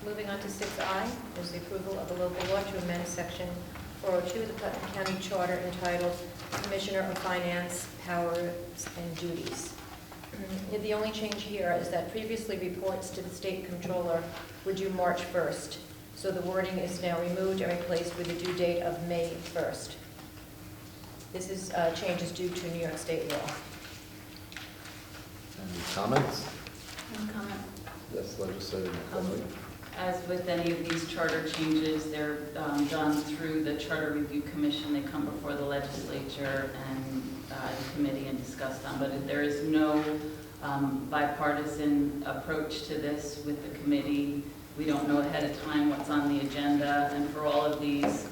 Moving on to 6I, is the approval of a local law to amend section 402 of the Putnam County Charter entitled Commissioner of Finance, Powers and Duties. The only change here is that previously reports to the State Comptroller were due March 1st. So the wording is now removed and replaced with the due date of May 1st. This is change is due to New York State law. Any comments? One comment. Yes, Legislator McCollum. As with any of these charter changes, they're done through the Charter Review Commission. They come before the legislature and the committee and discussed them. But there is no bipartisan approach to this with the committee. We don't know ahead of time what's on the agenda. And for all of these,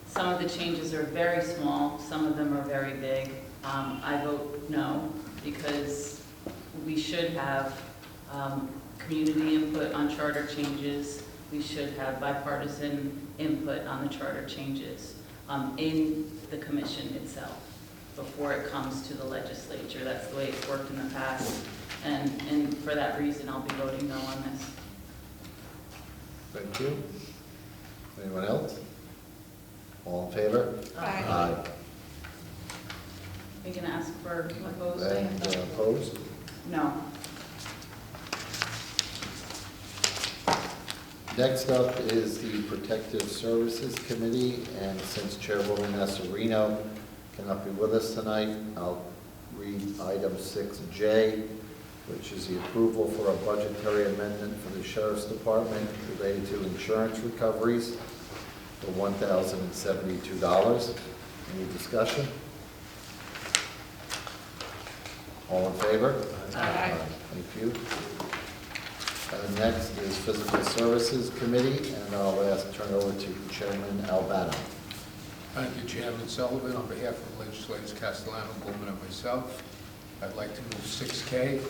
some of the changes are very small. Some of them are very big. I vote no because we should have community input on charter changes. We should have bipartisan input on the charter changes in the commission itself before it comes to the legislature. That's the way it's worked in the past. And for that reason, I'll be voting no on this. Thank you. Anyone else? All in favor? Aye. Aye. We can ask for opposed? And opposed? No. Next up is the Protective Services Committee, and since Chairwoman Nasarino cannot be with us tonight, I'll read item 6J, which is the approval for a budgetary amendment for the Sheriff's Department related to insurance recoveries for $1,072. Any discussion? All in favor? Aye. Thank you. Next is Physical Services Committee, and I'll turn over to Chairman Albano. Thank you, Chairman Sullivan. On behalf of Legislators Castellano, Goldman, and myself, I'd like to move 6K.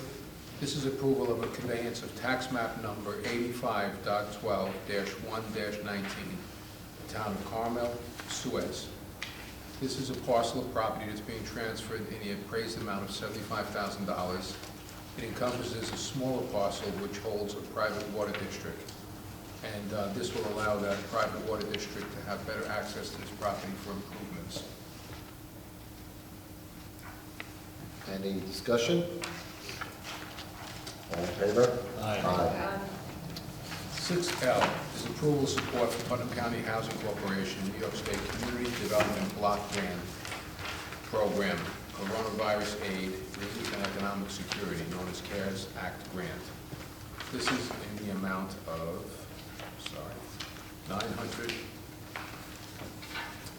This is approval of a conveyance of tax map number 85.12-1-19 the town of Carmel, Suez. This is a parcel of property that's being transferred in the appraised amount of $75,000. It encompasses a smaller parcel which holds a private water district. And this will allow that private water district to have better access to this property for improvements. Any discussion? All in favor? Aye. 6L is approval support for Putnam County Housing Corporation, New York State Community Development Block Grant Program, Coronavirus Aid, Relief and Economic Security, known as CARES Act Grant. This is in the amount of, 900,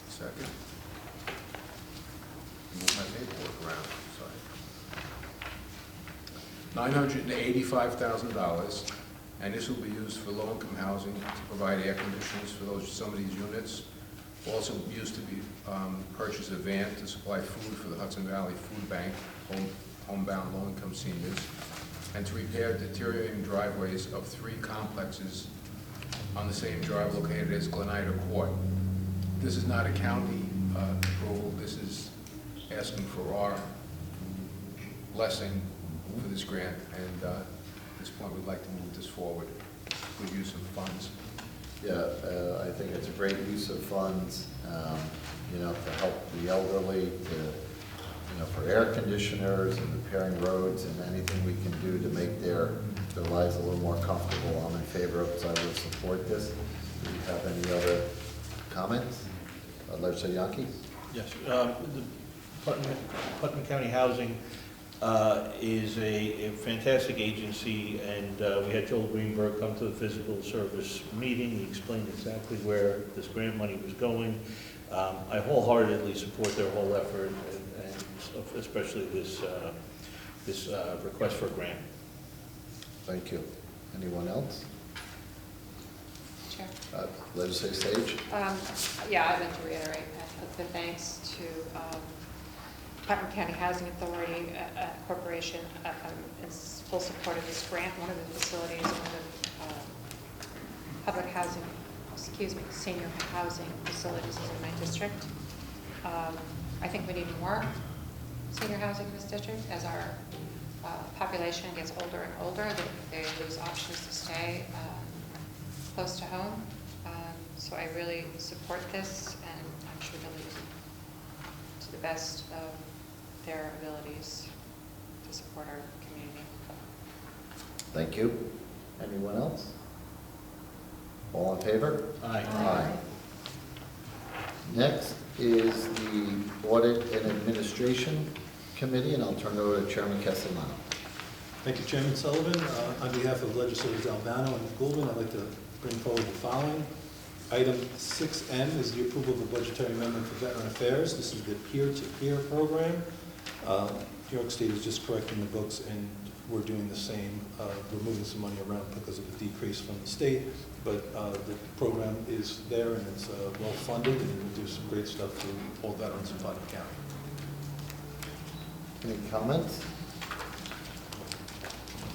second, move my paperwork around, $985,000, and this will be used for low-income housing to provide air conditioners for some of these units. Also used to be purchase a van to supply food for the Hudson Valley Food Bank, homebound low-income seniors, and to repair deteriorating driveways of 3 complexes on the same drive located as Glenida Court. This is not a county approval. This is asking for our blessing for this grant, and at this point we'd like to move this forward. Good use of funds. Yeah, I think it's a great use of funds, you know, to help the elderly, for air conditioners and repairing roads and anything we can do to make their lives a little more comfortable. I'm in favor of it, so I will support this. Do you have any other comments? Legislator Yonke? Yes, the Putnam County Housing is a fantastic agency, and we had Joel Greenberg come to the physical service meeting. He explained exactly where this grant money was going. I wholeheartedly support their whole effort, and especially this request for a grant. Thank you. Anyone else? Chair. Legislator Sage? Yeah, I'd like to reiterate the thanks to Putnam County Housing Authority Corporation in full support of this grant. One of the facilities, one of the public housing, senior housing facilities is in my district. I think we need more senior housing in this district. As our population gets older and older, they lose options to stay close to home. So I really support this, and I'm sure they'll use it to the best of their abilities to support our community. Thank you. Anyone else? All in favor? Aye. Aye. Next is the Audit and Administration Committee, and I'll turn it over to Chairman Castellano. Thank you, Chairman Sullivan. On behalf of Legislators Albano and Goulden, I'd like to bring forward the following. Item 6N is the approval of the budgetary amendment for Veteran Affairs. This is the peer-to-peer program. New York State is just correcting the books, and we're doing the same. We're moving some money around because of the decrease from the state, but the program is there, and it's well-funded, and it will do some great stuff for all veterans in Putnam County. Any comments?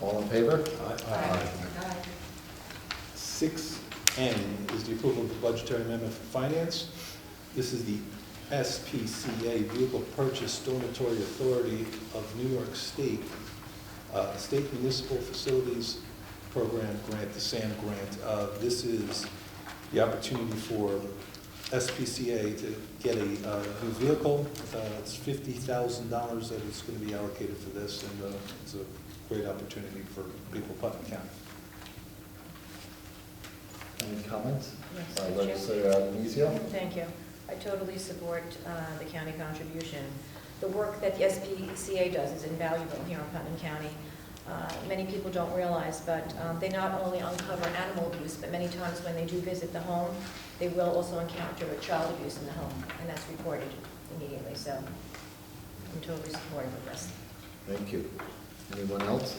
All in favor? Aye. 6N is the approval of the budgetary amendment for finance. This is the SPCA Vehicle Purchase Dormitory Authority of New York State, State Municipal Facilities Program Grant, the SAM grant. This is the opportunity for SPCA to get a new vehicle. It's $50,000 that is going to be allocated for this, and it's a great opportunity for people of Putnam County. Any comments? Yes, Legislator Adenizio? Thank you. I totally support the county contribution. The work that the SPCA does is invaluable here in Putnam County. Many people don't realize, but they not only uncover animal abuse, but many times when they do visit the home, they will also encounter child abuse in the home, and that's reported immediately. So I'm totally supportive of this. Thank you. Anyone else?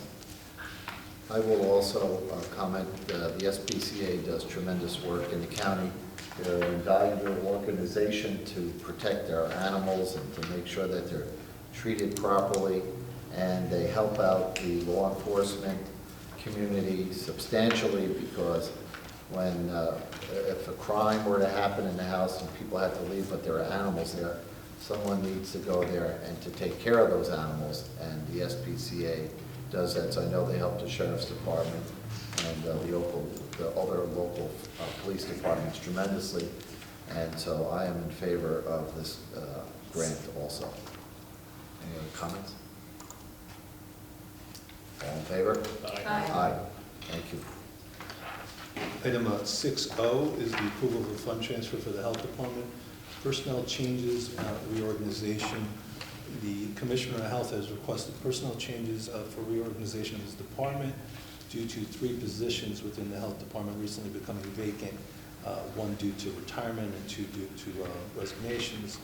I will also comment, the SPCA does tremendous work in the county. They're an invaluable organization to protect our animals and to make sure that they're treated properly, and they help out the law enforcement community substantially because when, if a crime were to happen in the house and people had to leave, but there are animals there, someone needs to go there and to take care of those animals, and the SPCA does that. So I know they help the Sheriff's Department and the other local police departments tremendously, and so I am in favor of this grant also. Any other comments? All in favor? Aye. Aye. Thank you. Item 6O is the approval of the fund transfer for the Health Department. Personnel changes, reorganization. The Commissioner of Health has requested personnel changes for reorganization of his department due to 3 positions within the Health Department recently becoming vacant, 1 due to retirement and 2 due to resignations.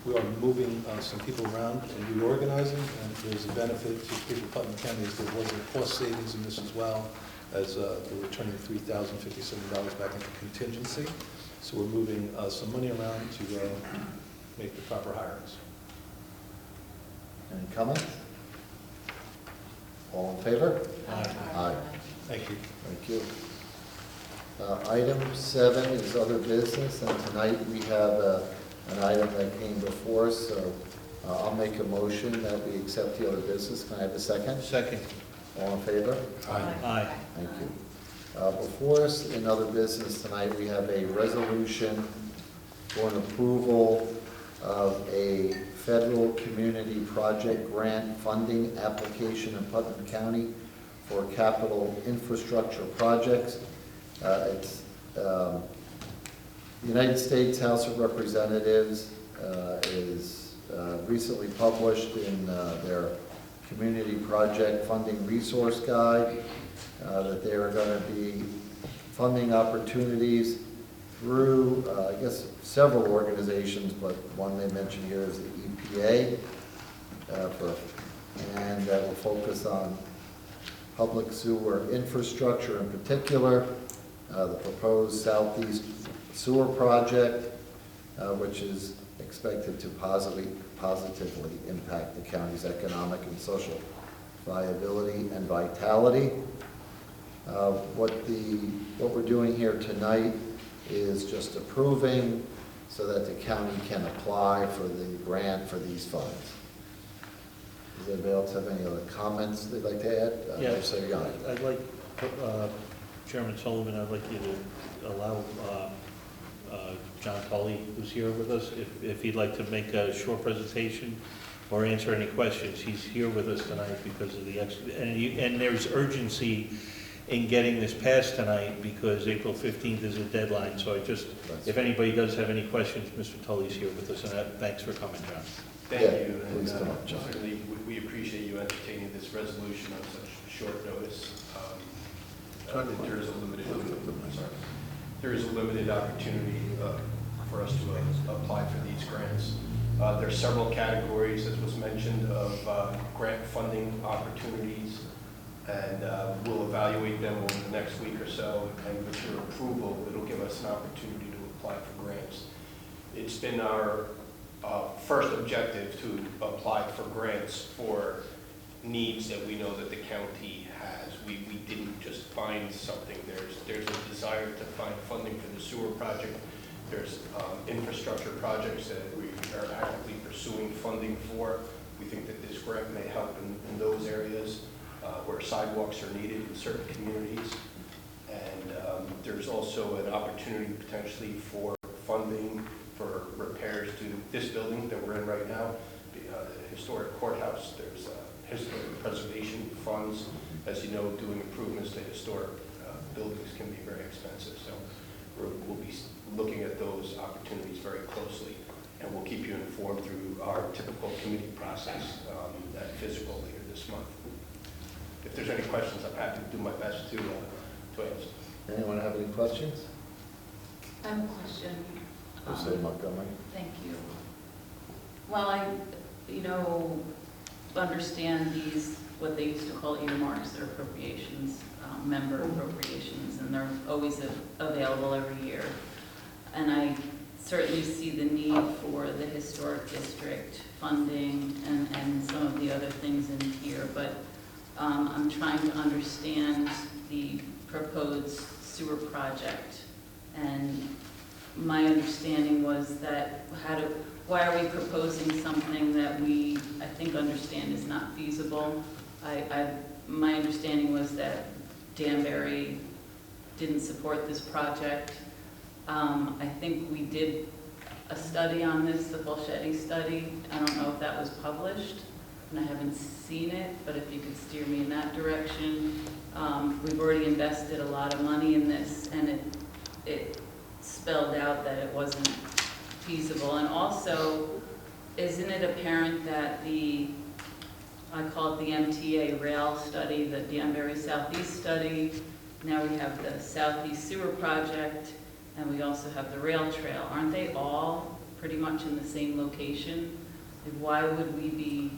We are moving some people around and reorganizing, and there's a benefit to people of Putnam County as there was a cost savings in this as well, as they're returning $3,057 back into contingency. So we're moving some money around to make the proper hirings. Any comments? All in favor? Aye. Aye. Thank you. Thank you. Item 7 is other business, and tonight we have an item that came before us, so I'll make a motion that we accept the other business. Can I have a second? Second. All in favor? Aye. Thank you. Before us in other business tonight, we have a resolution for an approval of a federal community project grant funding application in Putnam County for capital infrastructure projects. It's United States House of Representatives is recently published in their Community Project Funding Resource Guide that they are going to be funding opportunities through, I guess, several organizations, but one they mentioned here is the EPA, and that will focus on public sewer infrastructure in particular, the proposed Southeast Sewer Project, which is expected to positively impact the county's economic and social viability and vitality. What we're doing here tonight is just approving so that the county can apply for the grant for these funds. Does anybody else have any other comments they'd like to add? Yes, Say aye. I'd like, Chairman Sullivan, I'd like you to allow John Tully, who's here with us, if he'd like to make a short presentation or answer any questions. He's here with us tonight because of the, and there's urgency in getting this passed tonight because April 15th is a deadline. So if anybody does have any questions, Mr. Tully's here with us, and thanks for coming, John. Thank you. Please come up, John. Certainly, we appreciate you entertaining this resolution on such short notice. There is a limited opportunity for us to apply for these grants. There are several categories, as was mentioned, of grant funding opportunities, and we'll evaluate them over the next week or so, and with your approval, it'll give us an opportunity to apply for grants. It's been our first objective to apply for grants for needs that we know that the county has. We didn't just find something. There's a desire to find funding for the sewer project. There's infrastructure projects that we are actively pursuing funding for. We think that this grant may help in those areas where sidewalks are needed in certain communities. And there's also an opportunity potentially for funding for repairs to this building that we're in right now, the historic courthouse. There's historic preservation funds. As you know, doing improvements to historic buildings can be very expensive. So we'll be looking at those opportunities very closely, and we'll keep you informed through our typical committee process at physical later this month. If there's any questions, I'm happy to do my best to answer. Anyone have any questions? I have a question. Jose Montgomery. Thank you. Well, I, understand these, what they used to call earmarks, they're appropriations, member appropriations, and they're always available every year. And I certainly see the need for the historic district funding and some of the other things in here, but I'm trying to understand the proposed sewer project. And my understanding was that why are we proposing something that we, I think, understand is not feasible? My understanding was that Danbury didn't support this project. I think we did a study on this, the Bolshetti study. I don't know if that was published, and I haven't seen it, but if you could steer me in that direction. We've already invested a lot of money in this, and it spelled out that it wasn't feasible. And also, isn't it apparent that I call it the MTA rail study, the Danbury Southeast study, now we have the Southeast Sewer Project, and we also have the rail trail. Aren't they all pretty much in the same location? Like, why would we be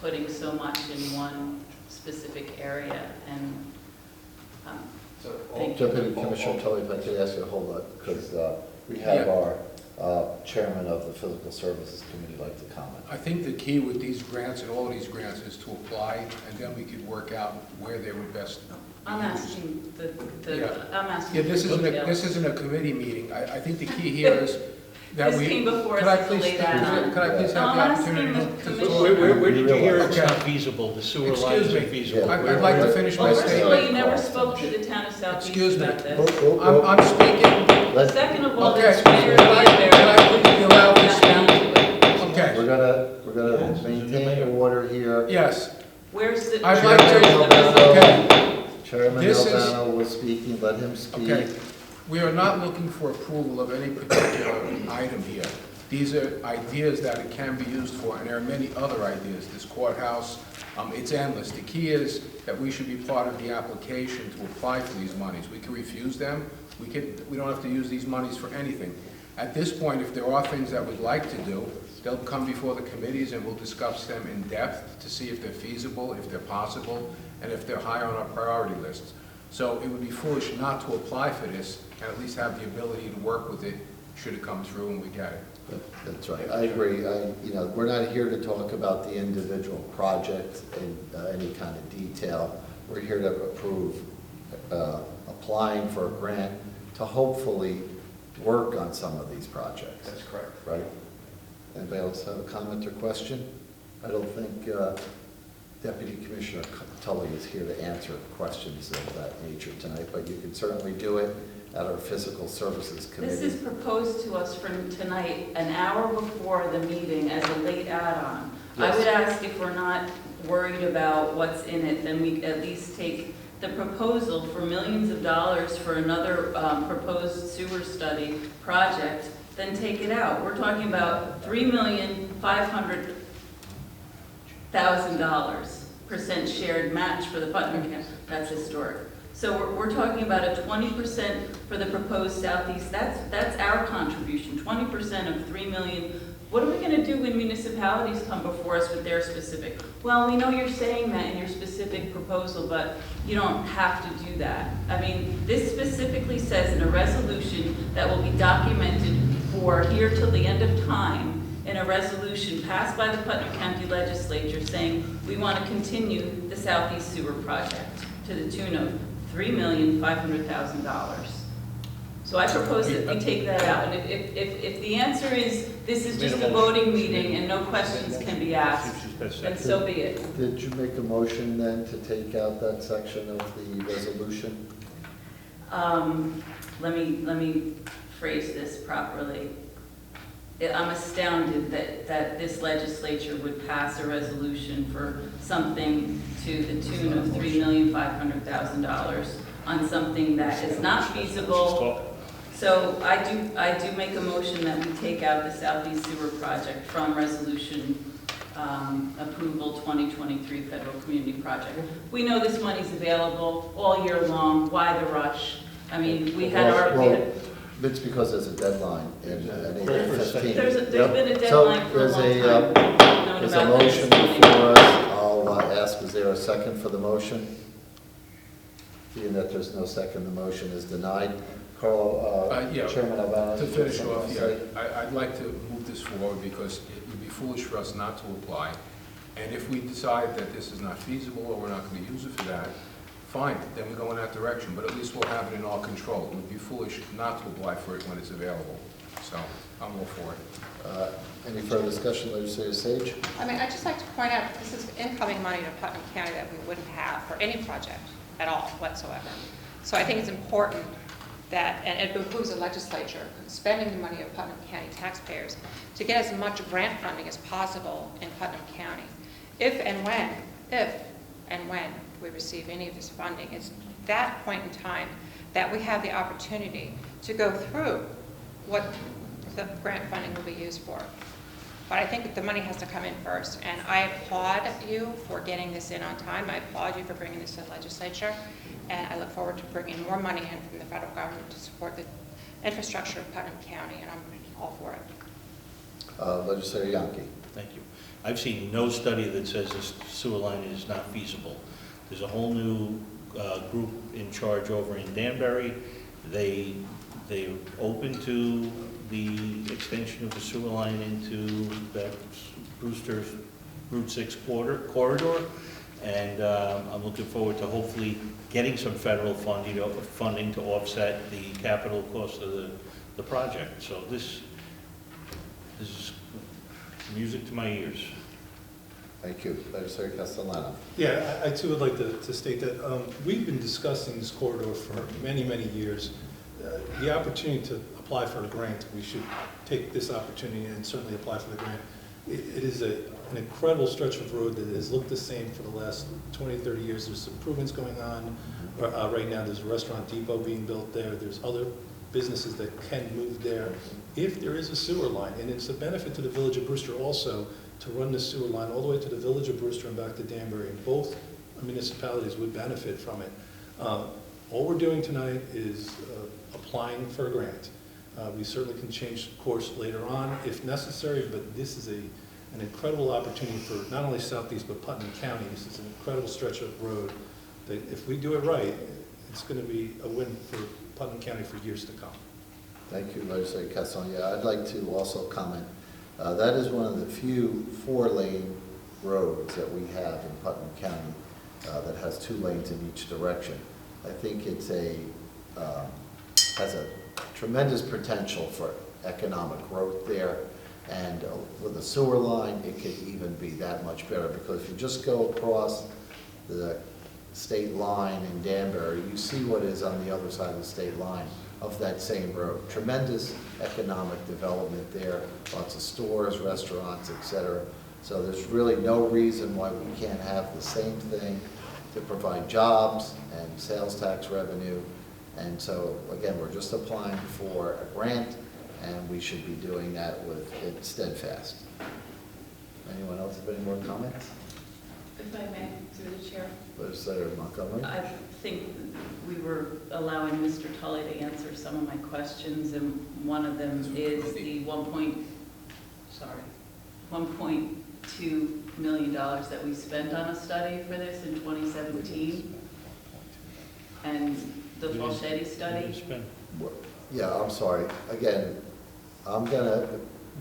putting so much in one specific area? And thank you. Deputy Commissioner Tully, if I could ask you to hold up, because we have our chairman of the Physical Services Committee like to comment. I think the key with these grants and all of these grants is to apply, and then we could work out where they would best be I'm used. asking Yeah. I'm asking. Yeah, this isn't a committee meeting. I think the key here is that This we. came before Could I us to please- lay that on. Could I please No, have I'm the asking opportunity the to commissioner. Where did you hear it's Okay. not feasible, the sewer lines Excuse are me, feasible? I'd like to finish my Well, first of all, statement. you never spoke to the town of Southeast Excuse me. about this. I'm speaking. Second of all, Okay, there's Mayor can I Danbury. please be allowed to speak? Okay, We're gonna maintain order here. yes. Where's the? I'd like to, okay. Chairman This is- Albano was speaking, let him speak. Okay, we are not looking for approval of any particular item here. These are ideas that it can be used for, and there are many other ideas. This courthouse, it's endless. The key is that we should be part of the application to apply for these monies. We can refuse them. We don't have to use these monies for anything. At this point, if there are things that we'd like to do, they'll come before the committees and we'll discuss them in depth to see if they're feasible, if they're possible, and if they're high on our priority lists. So it would be foolish not to apply for this and at least have the ability to work with it should it come through and we get it. That's right, I agree. We're not here to talk about the individual project in any kind of detail. We're here to approve applying for a grant to hopefully work on some of these projects. That's correct. Right? Anybody else have a comment or question? I don't think Deputy Commissioner Tully is here to answer questions of that nature tonight, but you can certainly do it at our Physical Services Committee. This is proposed to us for tonight, an hour before the meeting as a late add-on. Yes. I would ask if we're not worried about what's in it, then we at least take the proposal for millions of dollars for another proposed sewer study project, then take it out. We're talking about $3,500,000% shared match for the Putnam County. That's historic. So we're talking about a 20% for the proposed Southeast. That's our contribution, 20% of $3 million. What are we going to do when municipalities come before us with their specific? Well, we know you're saying that in your specific proposal, but you don't have to do that. I mean, this specifically says in a resolution that will be documented for here till the end of time in a resolution passed by the Putnam County Legislature saying we want to continue the Southeast Sewer Project to the tune of $3,500,000. So I propose that we take that out. And if the answer is this is just a voting meeting and no questions can be asked, then so be it. Did you make a motion then to take out that section of the resolution? Let me phrase this properly. I'm astounded that this legislature would pass a resolution for something to the tune of $3,500,000 on something that is not feasible. So I do make a motion that we take out the Southeast Sewer Project from resolution approval 2023 Federal Community Project. We know this money's available all year long. Why the rush? I mean, we had It's because there's a deadline in April 15th. There's been a deadline for a long time. There's a motion before us. I'll ask, is there a second for the motion? Being that there's no second, the motion is denied. Carl, Chairman Albano. To finish off, I'd like to move this forward because it would be foolish for us not to apply. And if we decide that this is not feasible or we're not going to use it for that, fine, then we go in that direction, but at least we'll have it in our control. It would be foolish not to apply for it when it's available. So I'm all for it. Any further discussion, Legislator Sage? I mean, I'd just like to point out, that this is incoming money to Putnam County that we wouldn't have for any project at all whatsoever. So I think it's important that, and it behooves the legislature, spending the money of Putnam County taxpayers, to get as much grant funding as possible in Putnam County. If and when we receive any of this funding, it's that point in time that we have the opportunity to go through what the grant funding will be used for. But I think that the money has to come in first, and I applaud you for getting this in on time. I applaud you for bringing this to the legislature, and I look forward to bringing more money in from the federal government to support the infrastructure of Putnam County, and I'm all for it. Legislator Yonke. Thank you. I've seen no study that says this sewer line is not feasible. There's a whole new group in charge over in Danbury. They're open to the extension of the sewer line into that Brewster's Route 6 corridor. And I'm looking forward to hopefully getting some federal funding to offset the capital cost of the project. So this is music to my ears. Thank you. Legislator Castellano. Yeah, I too would like to state that we've been discussing this corridor for many, many years. The opportunity to apply for a grant, we should take this opportunity and certainly apply for the grant. It is an incredible stretch of road that has looked the same for the last 20, 30 years. There's improvements going on. Right now there's a restaurant depot being built there. There's other businesses that can move there if there is a sewer line. And it's a benefit to the village of Brewster also to run the sewer line all the way to the village of Brewster and back to Danbury. And both municipalities would benefit from it. All we're doing tonight is applying for a grant. We certainly can change course later on if necessary, but this is an incredible opportunity for not only Southeast but Putnam County. This is an incredible stretch of road that if we do it right, it's going to be a win for Putnam County for years to come. Thank you, Legislator Castellano. Yeah, I'd like to also comment. That is one of the few 4-lane roads that we have in Putnam County that has 2 lanes in each direction. I think it's has a tremendous potential for economic growth there, and with a sewer line, it could even be that much better, because if you just go across the state line in Danbury, you see what is on the other side of the state line of that same road. Tremendous economic development there, lots of stores, restaurants, etc. So there's really no reason why we can't have the same thing to provide jobs and sales tax revenue. And so, again, we're just applying for a grant, and we should be doing that with it steadfast. Anyone else have any more comments? If I may, through the chair. Legislator Montgomery? I think we were allowing Mr. Tully to answer some of my questions, and one of them is the $1.2 million that we spent on a study for this in 2017. And the Falchetti study. Yeah, I'm sorry. Again, I'm gonna,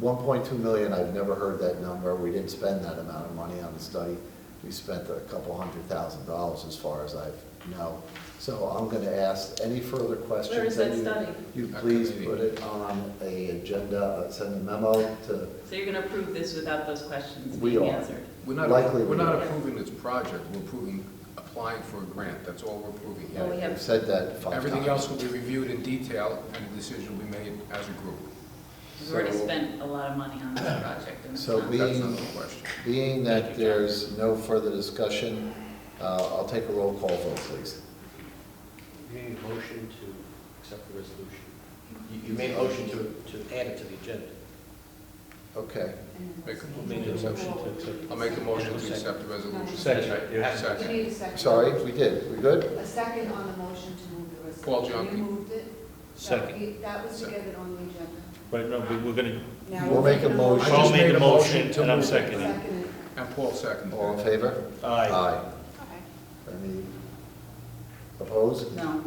1.2 million, I've never heard that number. We didn't spend that amount of money on the study. We spent a couple $100,000 as far as I know. So I'm gonna ask any further questions. Where is that study? You please put it on a agenda, send a memo to. So you're going to approve this without those questions We being are. answered? We're not approving this project, we're applying for a grant, that's all we're approving here. Well, we have We've said that 5 Everything times. else will be reviewed in detail, and a decision will be made as a group. We've already spent a lot of money on this project. And So That's not the question. being that there's no further discussion, I'll take a roll call vote, please. You made a motion to accept the resolution. You made a motion to add it to the agenda. Okay. I'll make a motion to accept the resolution. Second. We need a second. Sorry, we did. We good? A second on the motion to move the resolution. Paul Junkie. You moved it? Second. That was to get it on the agenda. Right, no, but we're going Now We'll make a motion. Paul made the motion, motion to and I'm move it. seconding. Second. And Paul seconded. All in favor? Aye. Aye. Any opposed? No.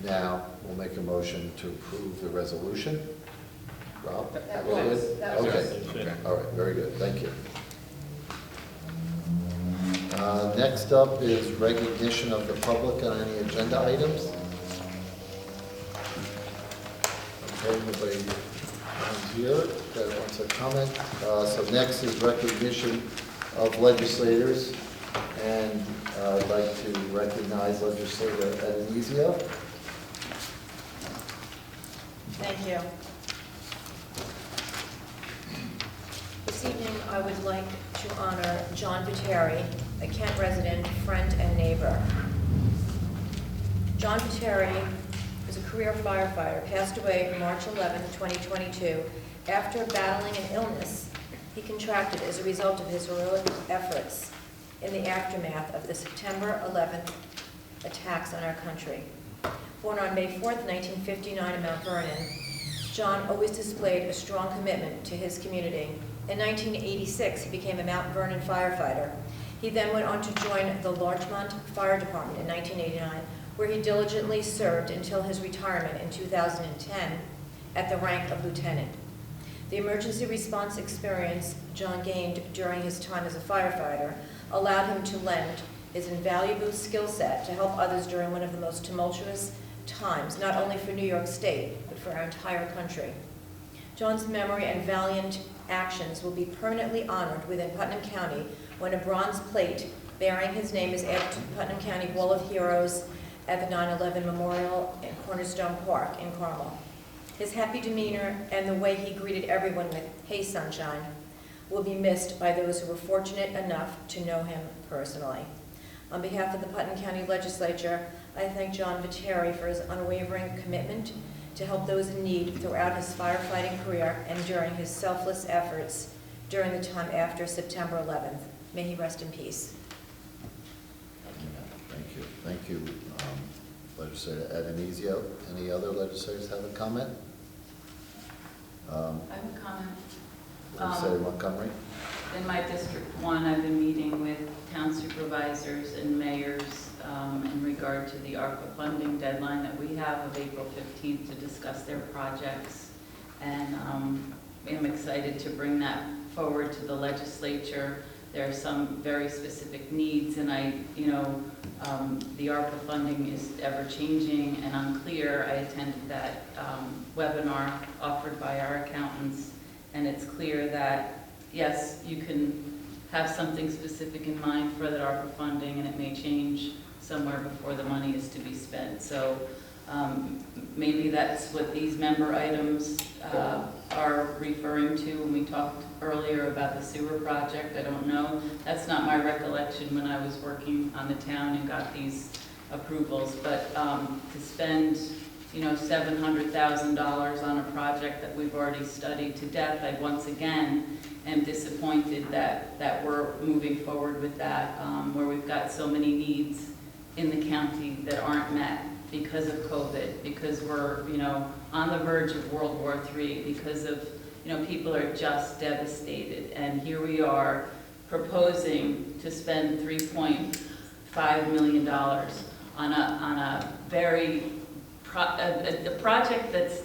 Now, we'll make a motion to approve the resolution. Rob? That we're was- good? that was- Okay. All right, very good. Thank you. Next up is recognition of the public on any agenda items. Okay, nobody here that wants to comment. So next is recognition of legislators, and I'd like to recognize legislator Edinizio. Thank you. This evening, I would like to honor John Viteri, a Kent resident, friend, and neighbor. John Viteri is a career firefighter, passed away March 11, 2022. After battling an illness he contracted as a result of his heroic efforts in the aftermath of the September 11th attacks on our country. Born on May 4th, 1959 in Mount Vernon, John always displayed a strong commitment to his community. In 1986, he became a Mount Vernon firefighter. He then went on to join the Larchmont Fire Department in 1989, where he diligently served until his retirement in 2010 at the rank of lieutenant. The emergency response experience John gained during his time as a firefighter allowed him to lend his invaluable skill set to help others during one of the most tumultuous times, not only for New York State, but for our entire country. John's memory and valiant actions will be permanently honored within Putnam County when a bronze plate bearing his name is added to the Putnam County Wall of Heroes at the 9/11 Memorial in Cornerstone Park in Carmel. His happy demeanor and the way he greeted everyone with, "Hey, sunshine," will be missed by those who were fortunate enough to know him personally. On behalf of the Putnam County Legislature, I thank John Viteri for his unwavering commitment to help those in need throughout his firefighting career and during his selfless efforts during the time after September 11th. May he rest in peace. Thank you. Thank you, Legislator Edinizio. Any other legislators have a comment? I have a comment. Legislator Montgomery? In my District 1, I've been meeting with town supervisors and mayors in regard to the ARPA funding deadline that we have of April 15th to discuss their projects. And I'm excited to bring that forward to the legislature. There are some very specific needs, and the ARPA funding is ever changing and unclear. I attended that webinar offered by our accountants, and it's clear that, yes, you can have something specific in mind for that ARPA funding, and it may change somewhere before the money is to be spent. So maybe that's what these member items are referring to when we talked earlier about the sewer project. I don't know. That's not my recollection when I was working on the town and got these approvals. But to spend, $700,000 on a project that we've already studied to death, I once again am disappointed that we're moving forward with that, where we've got so many needs in the county that aren't met because of COVID, because we're, on the verge of World War III, because of, people are just devastated. And here we are proposing to spend $3.5 million on a project that's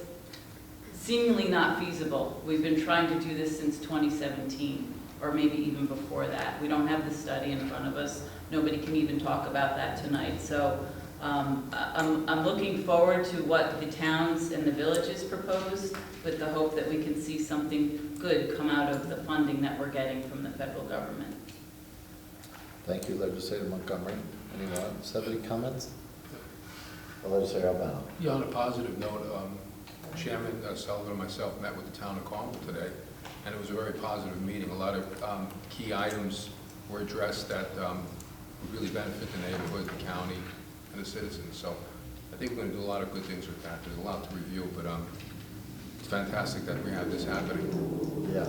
seemingly not feasible. We've been trying to do this since 2017, or maybe even before that. We don't have the study in front of us. Nobody can even talk about that tonight. So I'm looking forward to what the towns and the villages propose, with the hope that we can see something good come out of the funding that we're getting from the federal government. Thank you, Legislator Montgomery. Anyone else have any comments? Legislator Albano. Yeah, on a positive note, Chairman Sullivan and myself met with the town of Carmel today, and it was a very positive meeting. A lot of key items were addressed that would really benefit the neighborhood, the county, and the citizens. So I think we're going to do a lot of good things with that. There's a lot to review, but it's fantastic that we have this happening. Yeah,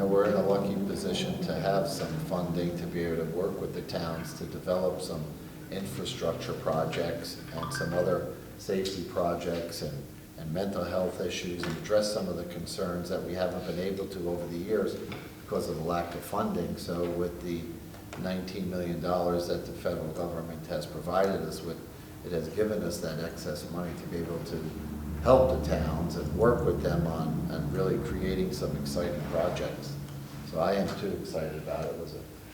we're in a lucky position to have some funding to be able to work with the towns to develop some infrastructure projects and some other safety projects and mental health issues, and address some of the concerns that we haven't been able to over the years because of the lack of funding. So with the $19 million that the federal government has provided us with, it has given us that excess money to be able to help the towns and work with them on really creating some exciting projects. So I am too excited about it. It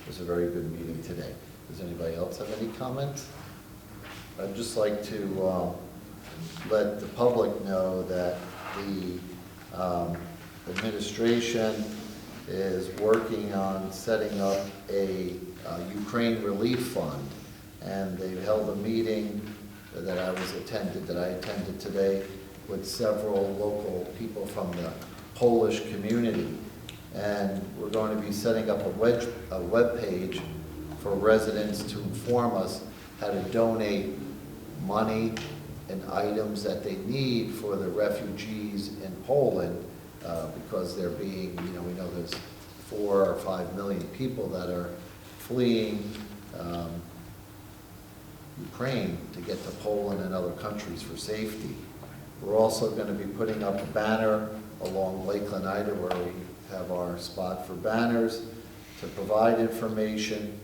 was a very good meeting today. Does anybody else have any comments? I'd just like to let the public know that the administration is working on setting up a Ukraine relief fund, and they've held a meeting that I attended today with several local people from the Polish community, and we're going to be setting up a web page for residents to inform us how to donate money and items that they need for the refugees in Poland, because they're being, we know there's 4 or 5 million people that are fleeing Ukraine to get to Poland and other countries for safety. We're also going to be putting up a banner along Lakeland Ida, where we have our spot for banners to provide information.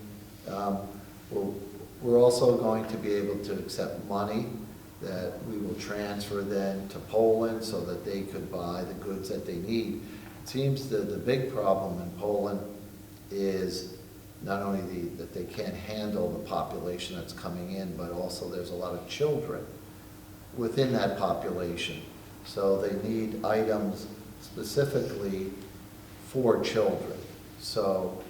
We're also going to be able to accept money that we will transfer then to Poland so that they could buy the goods that they need. It seems that the big problem in Poland is not only that they can't handle the population that's coming in, but also there's a lot of children within that population. So they need items specifically for children. So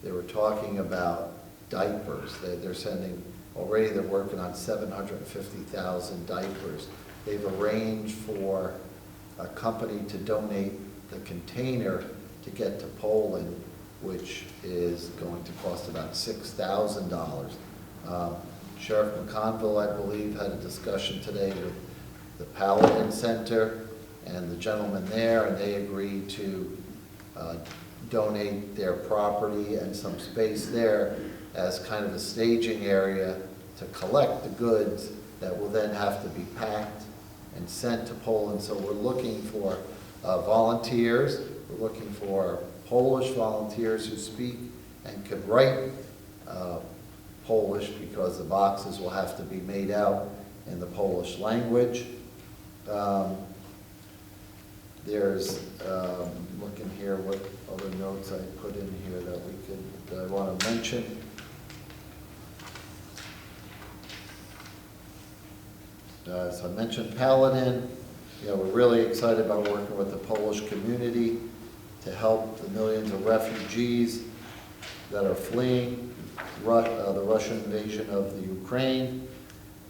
they were talking about diapers. They're sending, already they're working on 750,000 diapers. They've arranged for a company to donate the container to get to Poland, which is going to cost about $6,000. Sheriff McConville, I believe, had a discussion today with the Paladin Center and the gentleman there, and they agreed to donate their property and some space there as kind of a staging area to collect the goods that will then have to be packed and sent to Poland. So we're looking for volunteers. We're looking for Polish volunteers who speak and could write Polish, because the boxes will have to be made out in the Polish language. There's, looking here, what other notes I put in here that I want to mention. As I mentioned, Paladin, we're really excited about working with the Polish community to help the millions of refugees that are fleeing the Russian invasion of the Ukraine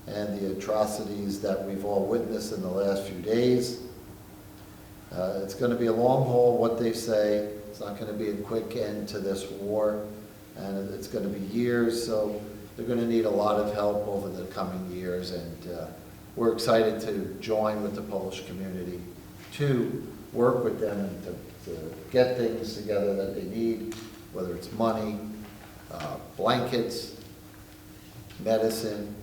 and the atrocities that we've all witnessed in the last few days. It's going to be a long haul, what they say. It's not going to be a quick end to this war, and it's going to be years, so they're going to need a lot of help over the coming years, and we're excited to join with the Polish community to work with them and to get things together that they need, whether it's money, blankets, medicine,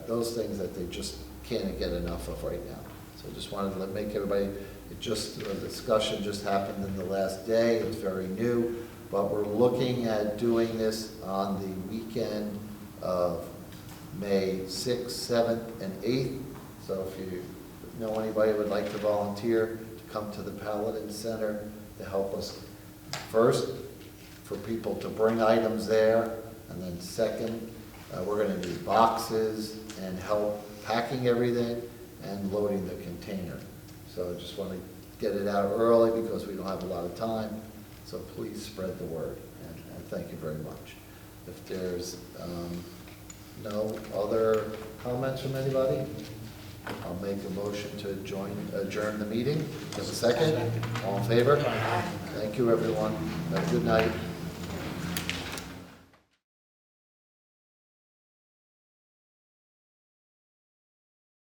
those things that they just can't get enough of right now. So I just wanted to make everybody, a discussion just happened in the last day. It's very new, but we're looking at doing this on the weekend of May 6th, 7th, and 8th. So if you know anybody who would like to volunteer to come to the Paladin Center to help us, first, for people to bring items there, and then second, we're going to need boxes and help packing everything and loading the container. So I just want to get it out early because we don't have a lot of time, so please spread the word, and thank you very much. If there's no other comments from anybody, I'll make a motion to adjourn the meeting. Just a second. All in favor? Thank you, everyone. Have a good night.